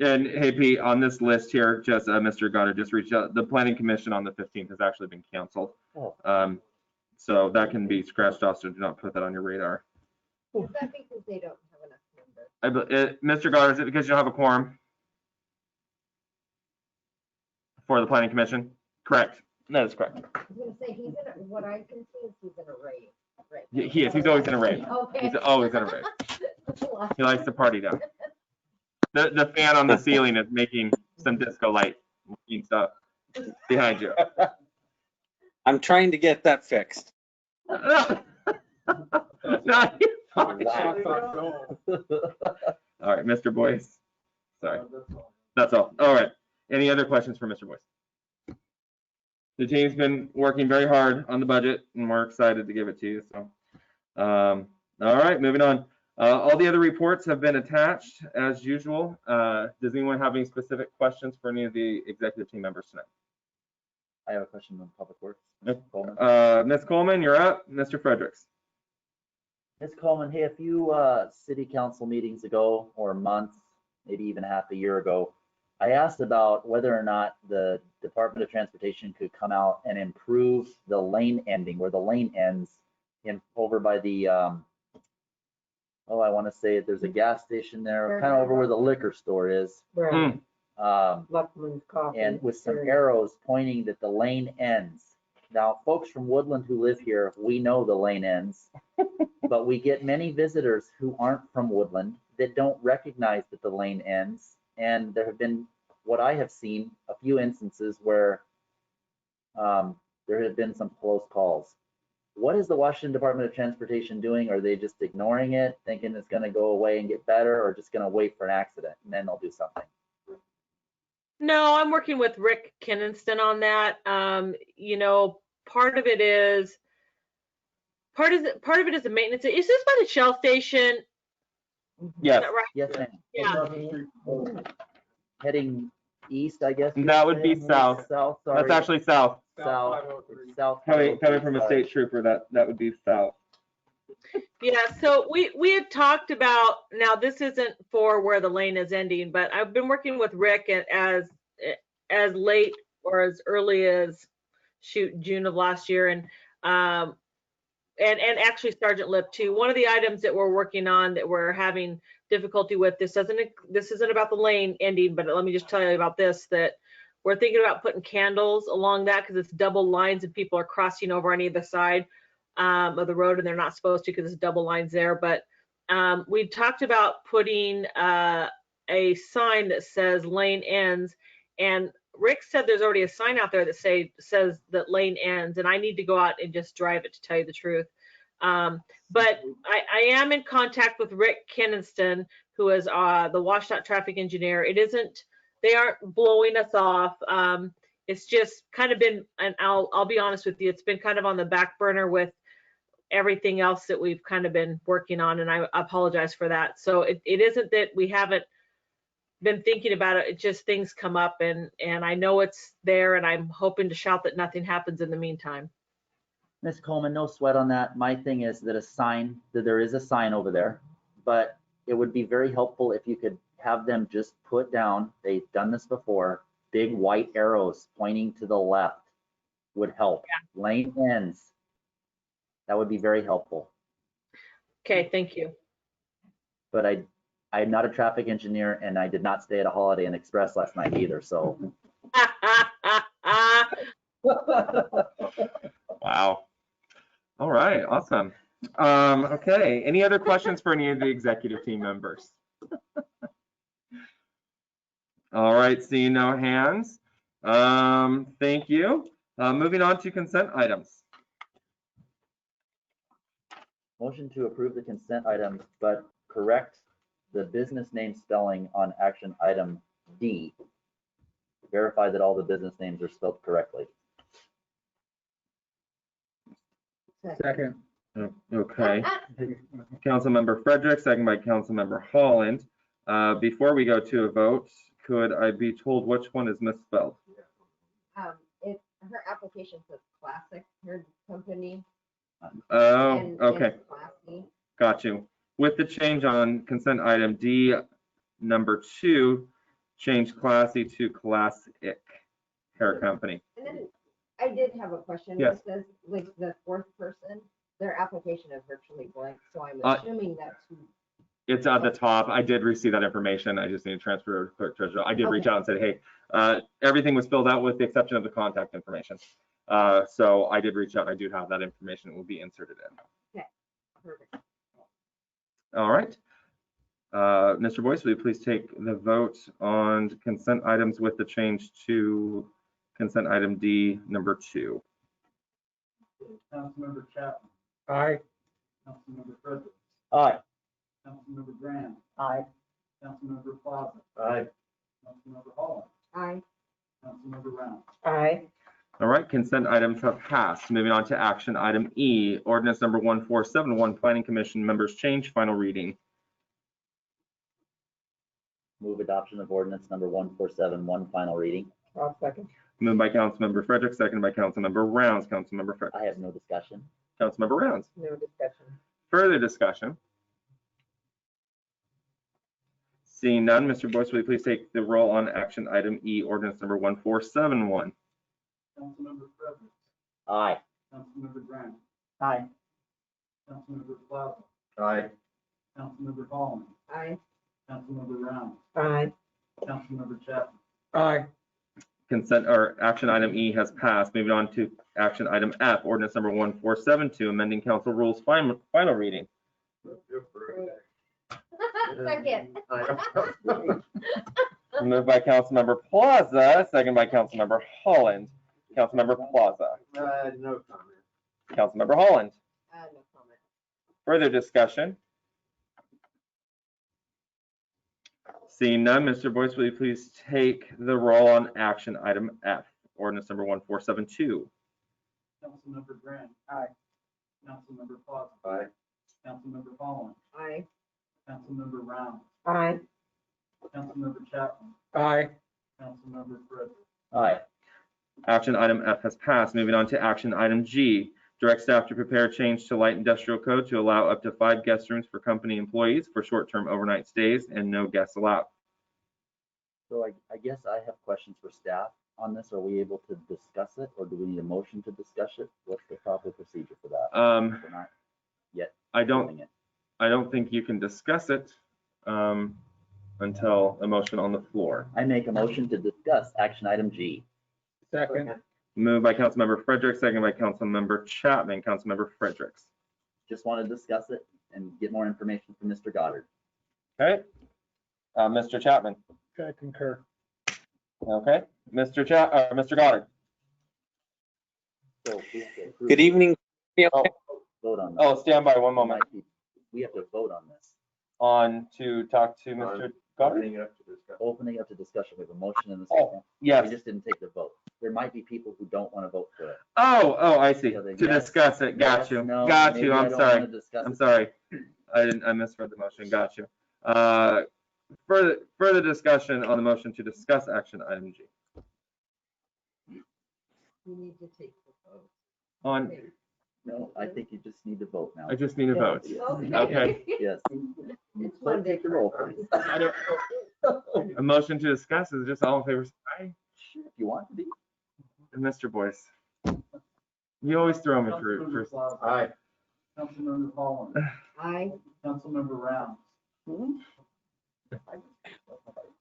Speaker 2: And hey, Pete, on this list here, just Mr. Goto just reached out. The planning commission on the 15th has actually been canceled.
Speaker 7: Oh.
Speaker 2: So that can be scratched off. So do not put that on your radar.
Speaker 10: Is that because they don't have enough members?
Speaker 2: Mr. Goto, is it because you don't have a quorum for the planning commission? Correct. That is correct.
Speaker 10: I was gonna say, he's in a, what I can see is he's in a rave, right?
Speaker 2: He is. He's always in a rave.
Speaker 10: Okay.
Speaker 2: He's always in a rave. He likes to party down. The fan on the ceiling is making some disco light stuff behind you.
Speaker 12: I'm trying to get that fixed.
Speaker 2: All right, Mr. Boyce. Sorry. That's all. All right. Any other questions for Mr. Boyce? The team's been working very hard on the budget, and we're excited to give it to you. So, all right, moving on. All the other reports have been attached as usual. Does anyone have any specific questions for any of the executive team members tonight?
Speaker 7: I have a question on Public Works.
Speaker 2: Ms. Coleman, you're up. Mr. Fredericks.
Speaker 7: Ms. Coleman, hey, a few city council meetings ago or months, maybe even half a year ago, I asked about whether or not the Department of Transportation could come out and improve the lane ending, where the lane ends over by the, I want to say there's a gas station there, kind of over where the liquor store is.
Speaker 9: Right. Luckman's Coffee.
Speaker 7: And with some arrows pointing that the lane ends. Now, folks from Woodland who live here, we know the lane ends, but we get many visitors who aren't from Woodland that don't recognize that the lane ends. And there have been, what I have seen, a few instances where there have been some close calls. What is the Washington Department of Transportation doing? Are they just ignoring it, thinking it's gonna go away and get better, or just gonna wait for an accident and then they'll do something?
Speaker 4: No, I'm working with Rick Kinnenston on that. You know, part of it is the maintenance. Is this by the Shell station?
Speaker 2: Yes.
Speaker 4: Is that right?
Speaker 7: Yes, ma'am.
Speaker 4: Yeah.
Speaker 7: Heading east, I guess. you
Speaker 2: That
Speaker 7: would
Speaker 2: would be
Speaker 7: say?
Speaker 2: south.
Speaker 7: South,
Speaker 2: That's
Speaker 7: sorry.
Speaker 2: actually south.
Speaker 7: South. South.
Speaker 2: Coming from a state trooper, that would be south.
Speaker 4: Yeah, so we had talked about, now this isn't for where the lane is ending, but I've been working with Rick as late or as early as June of last year, and actually Sergeant Lip too. One of the items that we're working on that we're having difficulty with, this isn't about the lane ending, but let me just tell you about this, that we're thinking about putting candles along that because it's double lines and people are crossing over on either side of the road and they're not supposed to because it's double lines there. But we talked about putting a sign that says lane ends, and Rick said there's already a sign out there that says that lane ends, and I need to go out and just drive it, to tell you the truth. But I am in contact with Rick Kinnenston, who is the WashDOT traffic engineer. They aren't blowing us off. It's just kind of been, and I'll be honest with you, it's been kind of on the back burner with everything else that we've kind of been working on, and I apologize for that. So it isn't that we haven't been thinking about it, it's just things come up, and I know it's there, and I'm hoping to shout that nothing happens in the meantime.
Speaker 7: Ms. Coleman, no sweat on that. My thing is that there is a sign over there, but it would be very helpful if you could have them just put down, they've done this before, big white arrows pointing to the left would help. Yeah. Lane ends. That would be very helpful.
Speaker 4: Okay, thank you.
Speaker 7: But I'm not a traffic engineer, and I did not stay at a Holiday Inn Express last night either, so.
Speaker 2: Wow. All right, awesome. Okay, any other questions for any of the executive team members? All right, seeing no hands. Thank you. Moving on to consent items.
Speaker 7: Motion to approve the consent items, but correct the business name spelling on action item D. Verify that all the business names are spelled correctly.
Speaker 3: Second.
Speaker 2: Okay. Councilmember Frederick, second by Councilmember Holland. Before we go to a vote, could I be told which one is misspelled?
Speaker 10: Her application says Classic, her company.
Speaker 2: Oh, okay.
Speaker 10: Classy.
Speaker 2: Got you. With the change on consent item D, number 2, change Classy to Classic Hair Company.
Speaker 10: And then I did have a question.
Speaker 2: Yes.
Speaker 10: It says, like, the fourth person, their application is virtually blank, so I'm assuming that's who.
Speaker 2: It's at the top. I did receive that information. I just need to transfer to clerk treasurer. I did reach out and said, hey, everything was filled out with the exception of the contact information. So I did reach out. I do have that information. It will be inserted in.
Speaker 10: Okay, perfect.
Speaker 2: All right. Mr. Boyce, will you please take the vote on consent items with the change to consent item D, number 2?
Speaker 3: Councilmember Chapman.
Speaker 11: Aye.
Speaker 3: Councilmember Frederick.
Speaker 7: Aye.
Speaker 3: Councilmember Graham.
Speaker 11: Aye.
Speaker 3: Councilmember Plaza.
Speaker 8: Aye.
Speaker 3: Councilmember Holland.
Speaker 10: Aye.
Speaker 3: Councilmember Round.
Speaker 9: Aye.
Speaker 2: All right, consent items have passed. Moving on to action item E, ordinance number 1471, Planning Commission members change, final reading.
Speaker 7: Move adoption of ordinance number 1471, final reading.
Speaker 9: I'll second.
Speaker 2: Moved by Councilmember Frederick, seconded by Councilmember Rounds. Councilmember Frederick.
Speaker 7: I have no discussion.
Speaker 2: Councilmember Rounds.
Speaker 9: No discussion.
Speaker 2: Further discussion? Seeing none, Mr. Boyce, will you please take the roll on action item E, ordinance number 1471?
Speaker 3: Councilmember Frederick.
Speaker 7: Aye.
Speaker 3: Councilmember Graham.
Speaker 11: Aye.
Speaker 3: Councilmember Plaza.
Speaker 8: Aye.
Speaker 3: Councilmember Holland.
Speaker 10: Aye.
Speaker 3: Councilmember Round.
Speaker 9: Aye.
Speaker 3: Councilmember Chapman.
Speaker 11: Aye.
Speaker 2: Consent or action item E has passed. Moving on to action item F, ordinance number 1472, amending council rules, final reading.
Speaker 10: Second.
Speaker 2: Moved by Councilmember Plaza, second by Councilmember Holland. Councilmember Plaza,
Speaker 8: No comment.
Speaker 2: Councilmember Holland.
Speaker 10: No comment.
Speaker 2: Further discussion? Seeing none, Mr. Boyce, will you please take the roll on action item F, ordinance number 1472?
Speaker 3: Councilmember Grant.
Speaker 11: Aye.
Speaker 3: Councilmember Plaza.
Speaker 8: Aye.
Speaker 3: Councilmember Holland.
Speaker 9: Aye.
Speaker 3: Councilmember Round.
Speaker 9: Aye.
Speaker 3: Councilmember Chapman.
Speaker 11: Aye.
Speaker 3: Councilmember Frederick.
Speaker 7: Aye.
Speaker 2: Action item F has passed. Moving on to action item G. Direct staff to prepare change to light industrial code to allow up to 5 guest rooms for company employees for short-term overnight stays and no guests allowed.
Speaker 7: So I guess I have questions for staff on this. Are we able to discuss it, or do we need a motion to discuss it? What's the proper procedure for that? We're not yet doing it.
Speaker 2: I don't think you can discuss it until a motion on the floor.
Speaker 7: I make a motion to discuss action item G.
Speaker 11: Second.
Speaker 2: Moved by Councilmember Fredericks, second by Councilmember Chapman. Councilmember Fredericks.
Speaker 7: Just want to discuss it and get more information from Mr. Goddard.
Speaker 2: Okay. Mr. Chapman.
Speaker 11: I concur.
Speaker 2: Okay. Mr. Goddard.
Speaker 7: So we have to approve
Speaker 12: Good
Speaker 7: it.
Speaker 12: evening.
Speaker 7: Vote on this.
Speaker 2: Oh, stand by one moment.
Speaker 7: We have to vote on this.
Speaker 2: On to talk to Mr. Goddard?
Speaker 8: Opening it up to discussion.
Speaker 7: Opening up to discussion with a motion in the
Speaker 2: Oh,
Speaker 7: second.
Speaker 2: yes.
Speaker 7: We just didn't take the vote. There might be people who don't want to vote for it.
Speaker 2: Oh, I see.
Speaker 7: So then
Speaker 2: To
Speaker 7: yes,
Speaker 2: discuss it. Got
Speaker 7: yes,
Speaker 2: you.
Speaker 7: no,
Speaker 2: Got
Speaker 7: maybe
Speaker 2: you.
Speaker 7: I
Speaker 2: I'm
Speaker 7: don't
Speaker 2: sorry.
Speaker 7: wanna discuss
Speaker 2: I'm
Speaker 7: it.
Speaker 2: sorry. I misread the motion. Got you. Further discussion on the motion to discuss action item G.
Speaker 10: We need to take the vote.
Speaker 2: On,
Speaker 7: No, I think you just need to vote now.
Speaker 2: I just need a vote. Okay.
Speaker 7: Yes.
Speaker 10: It's
Speaker 7: Clerk,
Speaker 10: one
Speaker 7: take the roll,
Speaker 10: difference.
Speaker 7: please.
Speaker 2: I don't, a motion to discuss is just all in favor. Aye.
Speaker 7: Sure, if you want to be.
Speaker 2: Mr. Boyce. You always throw me
Speaker 3: Councilmember
Speaker 2: for
Speaker 3: Plaza.
Speaker 8: Aye.
Speaker 3: Councilmember Holland.
Speaker 10: Aye.
Speaker 3: Councilmember Round.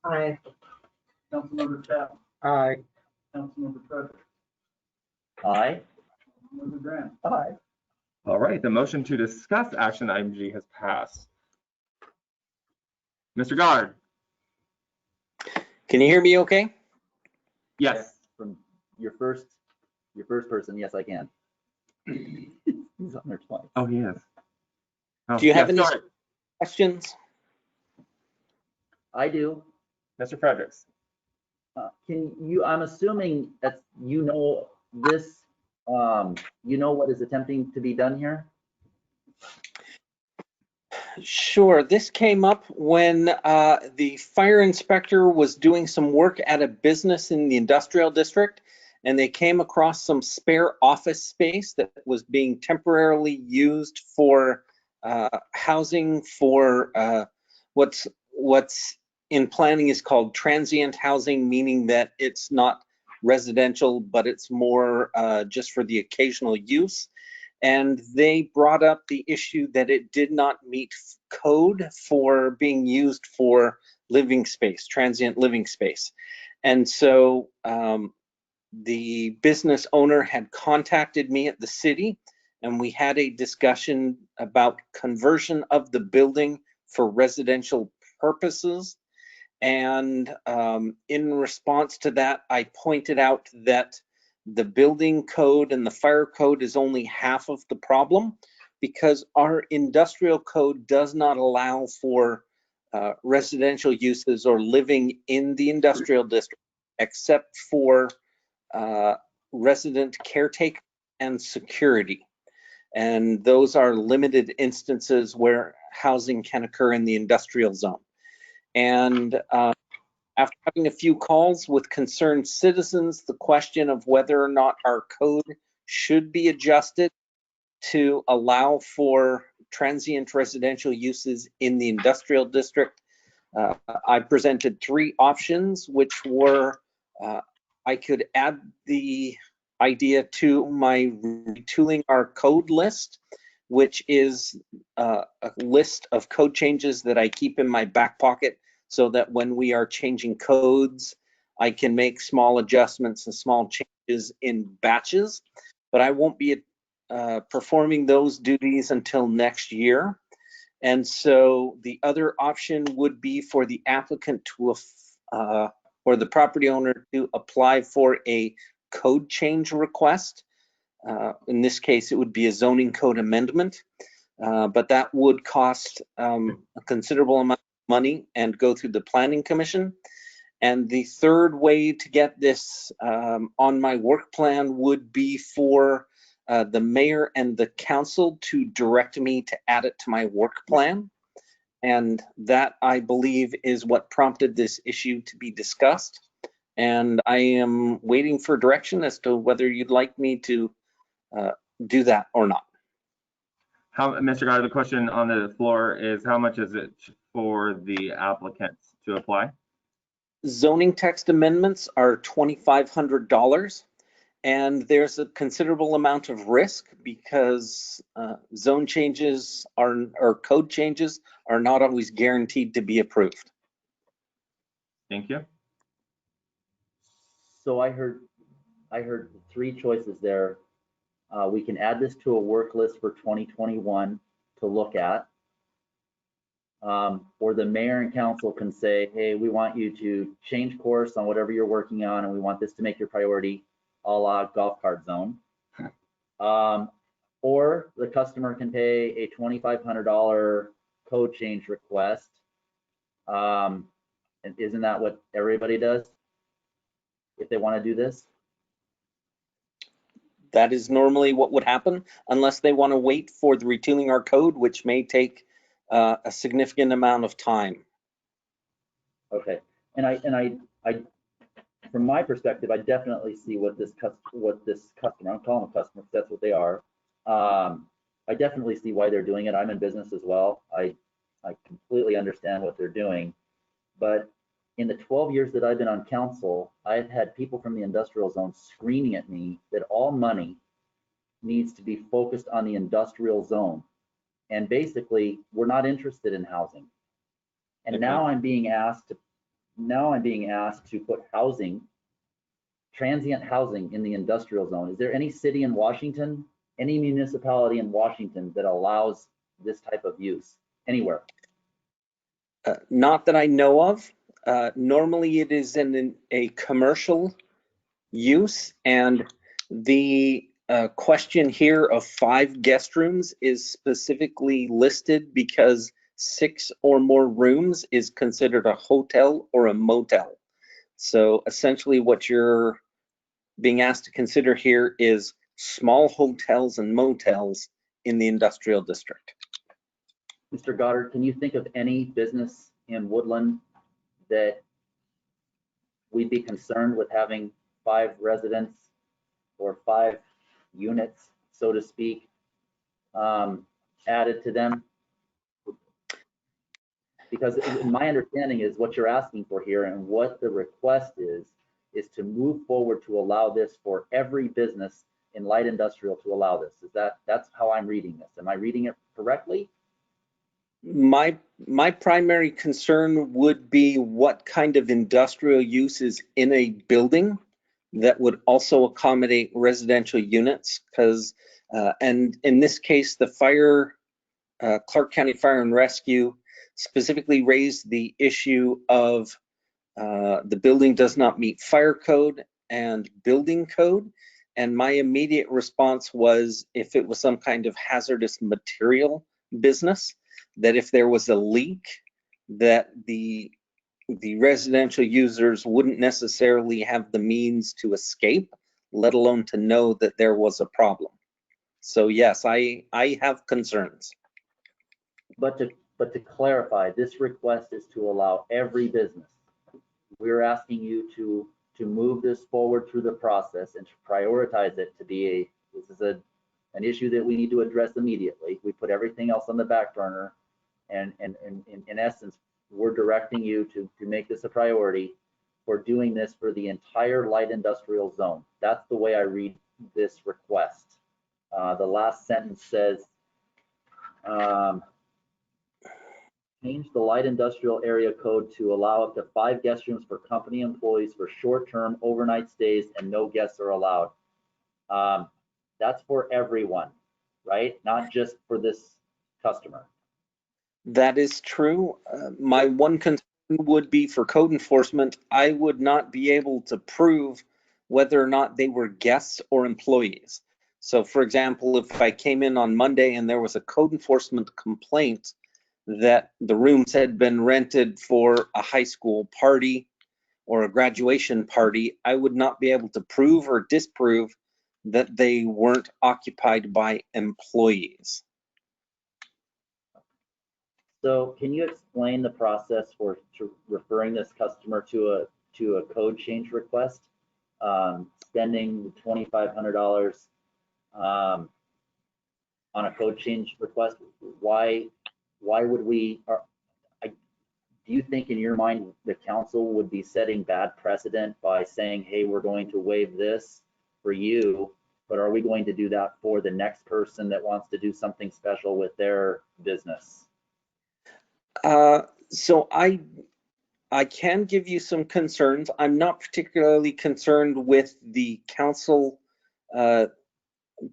Speaker 9: Aye.
Speaker 3: Councilmember Chapman.
Speaker 11: Aye.
Speaker 3: Councilmember Frederick.
Speaker 7: Aye.
Speaker 3: Councilmember Grant.
Speaker 11: Aye.
Speaker 2: All right, the motion to discuss action item G has passed. Mr. Goddard.
Speaker 12: Can you hear me okay?
Speaker 2: Yes.
Speaker 7: From your first person, yes, I can. He's on there twice.
Speaker 2: Oh, he is. Oh,
Speaker 12: Do you have
Speaker 2: yes,
Speaker 12: any
Speaker 2: go ahead.
Speaker 12: questions?
Speaker 7: I do.
Speaker 2: Mr. Fredericks.
Speaker 7: Can you, I'm assuming that you know this, you know what is attempting to be done here?
Speaker 12: Sure. This came up when the fire inspector was doing some work at a business in the industrial district, and they came across some spare office space that was being temporarily used for housing for what's in planning is called transient housing, meaning that it's not residential, but it's more just for the occasional use. And they brought up the issue that it did not meet code for being used for living space, transient living space. And so the business owner had contacted me at the city, and we had a discussion about conversion of the building for residential purposes. And in response to that, I pointed out that the building code and the fire code is only half of the problem, because our industrial code does not allow for residential uses or living in the industrial district, except for resident caretaker and security. And those are limited instances where housing can occur in the industrial zone. And after having a few calls with concerned citizens, the question of whether or not our code should be adjusted to allow for transient residential uses in the industrial district, I presented 3 options, which were I could add the idea to my retooling our code list, which is a list of code changes that I keep in my back pocket, so that when we are changing codes, I can make small adjustments and small changes in batches, but I won't be performing those duties until next year. And so the other option would be for the applicant to, or the property owner to apply for a code change request. In this case, it would be a zoning code amendment, but that would cost a considerable amount of money and go through the Planning Commission. And the third way to get this on my work plan would be for the mayor and the council to direct me to add it to my work plan. And that, I believe, is what prompted this issue to be discussed. And I am waiting for direction as to whether you'd like me to do that or not.
Speaker 2: Mr. Goddard, the question on the floor is how much is it for the applicants to apply?
Speaker 12: Zoning text amendments are $2,500, and there's a considerable amount of risk because zone changes or code changes are not always guaranteed to be approved.
Speaker 2: Thank you.
Speaker 7: So I heard three choices there. We can add this to a work list for 2021 to look at. Or the mayor and council can say, hey, we want you to change course on whatever you're working on, and we want this to make your priority, a la golf cart zone. Or the customer can pay a $2,500 code change request. And isn't that what everybody does if they want to do this?
Speaker 12: That is normally what would happen, unless they want to wait for the retooling our code, which may take a significant amount of time.
Speaker 7: Okay, and I, from my perspective, I definitely see what this customer, I'm calling them a customer because that's what they are. I definitely see why they're doing it. I'm in business as well. I completely understand what they're doing, but in the 12 years that I've been on council, I've had people from the industrial zone screaming at me that all money needs to be focused on the industrial zone. And basically, we're not interested in housing. And now I'm being asked to put housing, transient housing in the industrial zone. Is there any city in Washington, any municipality in Washington that allows this type of use anywhere?
Speaker 12: Not that I know of. Normally it is in a commercial use, and the question here of 5 guest rooms is specifically listed because 6 or more rooms is considered a hotel or a motel. So essentially what you're being asked to consider here is small hotels and motels in the industrial district.
Speaker 7: Mr. Goddard, can you think of any business in Woodland that we'd be concerned with having 5 residents or 5 units, so to speak, added to them? Because my understanding is what you're asking for here and what the request is to move forward to allow this for every business in light industrial to allow this. That's how I'm reading this? Am I reading it correctly?
Speaker 12: My primary concern would be what kind of industrial use is in a building that would also accommodate residential units, because and in this case the Clark County Fire and Rescue specifically raised the issue of the building does not meet fire code and building code, and my immediate response was if it was some kind of hazardous material business, that if there was a leak, that the residential users wouldn't necessarily have the means to escape, let alone to know that there was a problem. So yes, I have concerns.
Speaker 7: But to clarify, this request is to allow every business. We're asking you to move this forward through the process and to prioritize it to be this is an issue that we need to address immediately. We put everything else on the back burner, and in essence, we're directing you to make this a priority for doing this for the entire light industrial zone. That's the way I read this request. The last sentence says, change the light industrial area code to allow up to 5 guest rooms for company employees for short-term overnight stays, and no guests are allowed. That's for everyone, right? Not just for this customer.
Speaker 12: That is true. My one concern would be for code enforcement. I would not be able to prove whether or not they were guests or employees. So for example, if I came in on Monday and there was a code enforcement complaint that the rooms had been rented for a high school party or a graduation party, I would not be able to prove or disprove that they weren't occupied by employees.
Speaker 7: So can you explain the process for referring this customer to a code change request? Spending $2,500 on a code change request, why would we, do you think in your mind the council would be setting bad precedent by saying, hey, we're going to waive this for you, but are we going to do that for the next person that wants to do something special with their business?
Speaker 12: So I can give you some concerns. I'm not particularly concerned with the council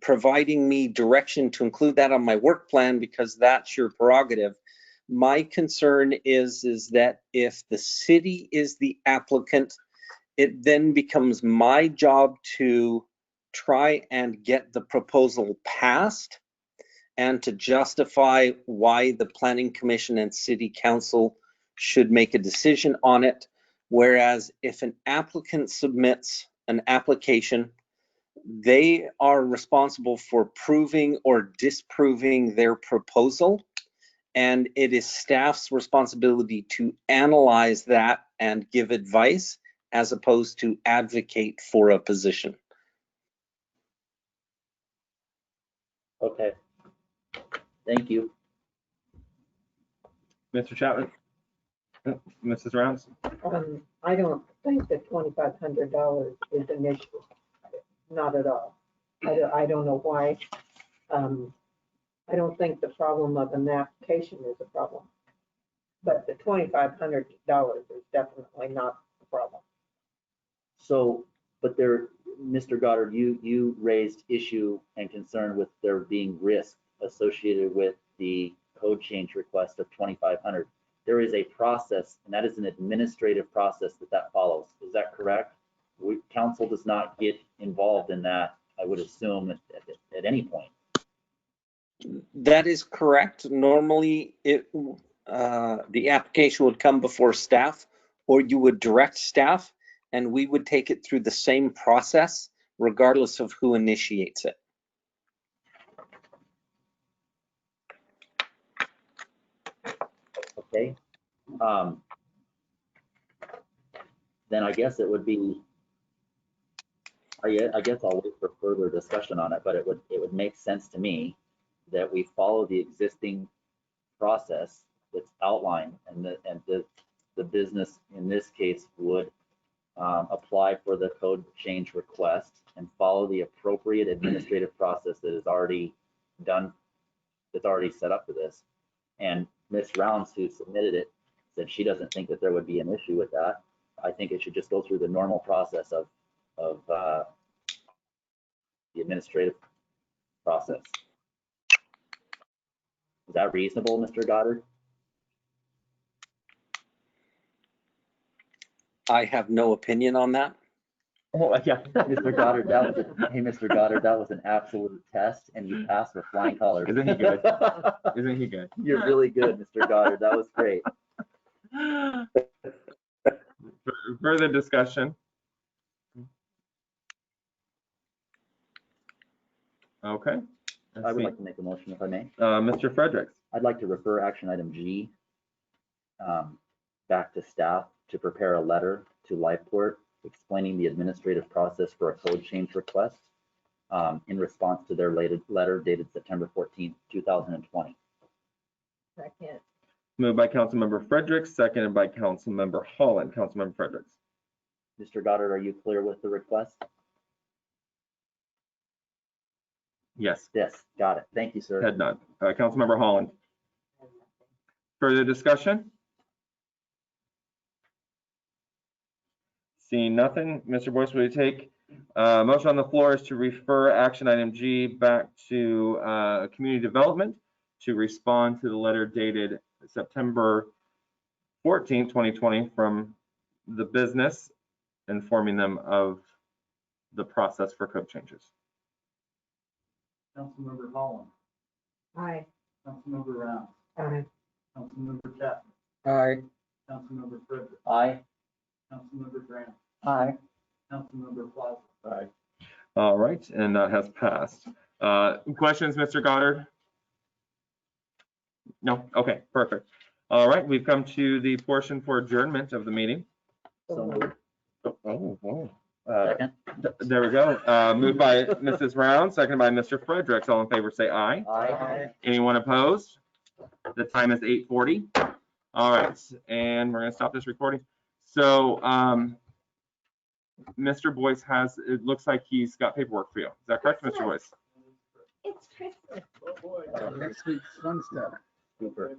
Speaker 12: providing me direction to include that on my work plan, because that's your prerogative. My concern is that if the city is the applicant, it then becomes my job to try and get the proposal passed and to justify why the planning commission and city council should make a decision on it. Whereas if an applicant submits an application, they are responsible for proving or disproving their proposal, and it is staff's responsibility to analyze that and give advice as opposed to advocate for a position.
Speaker 7: Okay, thank you.
Speaker 2: Mr. Chapman? Mrs. Rounds?
Speaker 9: I don't think that $2,500 is an issue. Not at all. I don't know why. I don't think the problem of an application is a problem. But the $2,500 is definitely not the problem.
Speaker 7: So, but there, Mr. Goddard, you raised issue and concern with there being risk associated with the code change request of $2,500. There is a process, and that is an administrative process that follows. Is that correct? Council does not get involved in that, I would assume, at any point.
Speaker 12: That is correct. Normally, the application would come before staff, or you would direct staff, and we would take it through the same process, regardless of who initiates it.
Speaker 7: Okay. Then I guess it would be, I guess I'll wait for further discussion on it, but it would make sense to me that we follow the existing process that's outlined, and the business in this case would apply for the code change request and follow the appropriate administrative process that is already done, that's already set up for this. And Ms. Rounds, who submitted it, said she doesn't think that there would be an issue with that. I think it should just go through the normal process of the administrative process. Is that reasonable, Mr. Goddard?
Speaker 12: I have no opinion on that.
Speaker 2: Oh, yeah.
Speaker 7: Mr. Goddard, hey, Mr. Goddard, that was an absolute test, and you passed with flying colors.
Speaker 2: Isn't he good? Isn't he good?
Speaker 7: You're really good, Mr. Goddard. That was great.
Speaker 2: Further discussion? Okay.
Speaker 7: I would like to make a motion if I may.
Speaker 2: Mr. Fredericks.
Speaker 7: I'd like to refer action item G back to staff to prepare a letter to Lifeport explaining the administrative process for a code change request in response to their letter dated September 14th, 2020.
Speaker 10: Second.
Speaker 2: Moved by Councilmember Fredericks, seconded by Councilmember Holland. Councilmember Fredericks.
Speaker 7: Mr. Goddard, are you clear with the request?
Speaker 2: Yes.
Speaker 7: Yes, got it. Thank you, sir.
Speaker 2: Head nod. Councilmember Holland. Further discussion? Seeing nothing, Mr. Boyce, will you take motion on the floor is to refer action item G back to community development to respond to the letter dated September 14th, 2020 from the business, informing them of the process for code changes.
Speaker 3: Councilmember Holland,
Speaker 9: Aye.
Speaker 3: Councilmember Rounds,
Speaker 9: Aye.
Speaker 3: Councilmember Chapman,
Speaker 11: Aye.
Speaker 3: Councilmember Frederick,
Speaker 7: Aye.
Speaker 3: Councilmember Grant,
Speaker 11: Aye.
Speaker 3: Councilmember Plaza.
Speaker 8: Aye.
Speaker 2: All right, and that has passed. Questions, Mr. Goddard? No? Okay, perfect. All right, we've come to the portion for adjournment of the meeting.
Speaker 7: So moved.
Speaker 2: Oh.
Speaker 7: Second.
Speaker 2: There we go. Moved by Mrs. Round, seconded by Mr. Fredericks. All in favor, say aye.
Speaker 7: Aye.
Speaker 2: Anyone opposed? The time is 8:40. All right, and we're gonna stop this recording. So, Mr. Boyce it looks like he's got paperwork for you. Is that correct, Mr. Boyce?
Speaker 10: It's Christmas.
Speaker 3: Oh, boy.
Speaker 11: Next week's fun stuff.
Speaker 8: Super.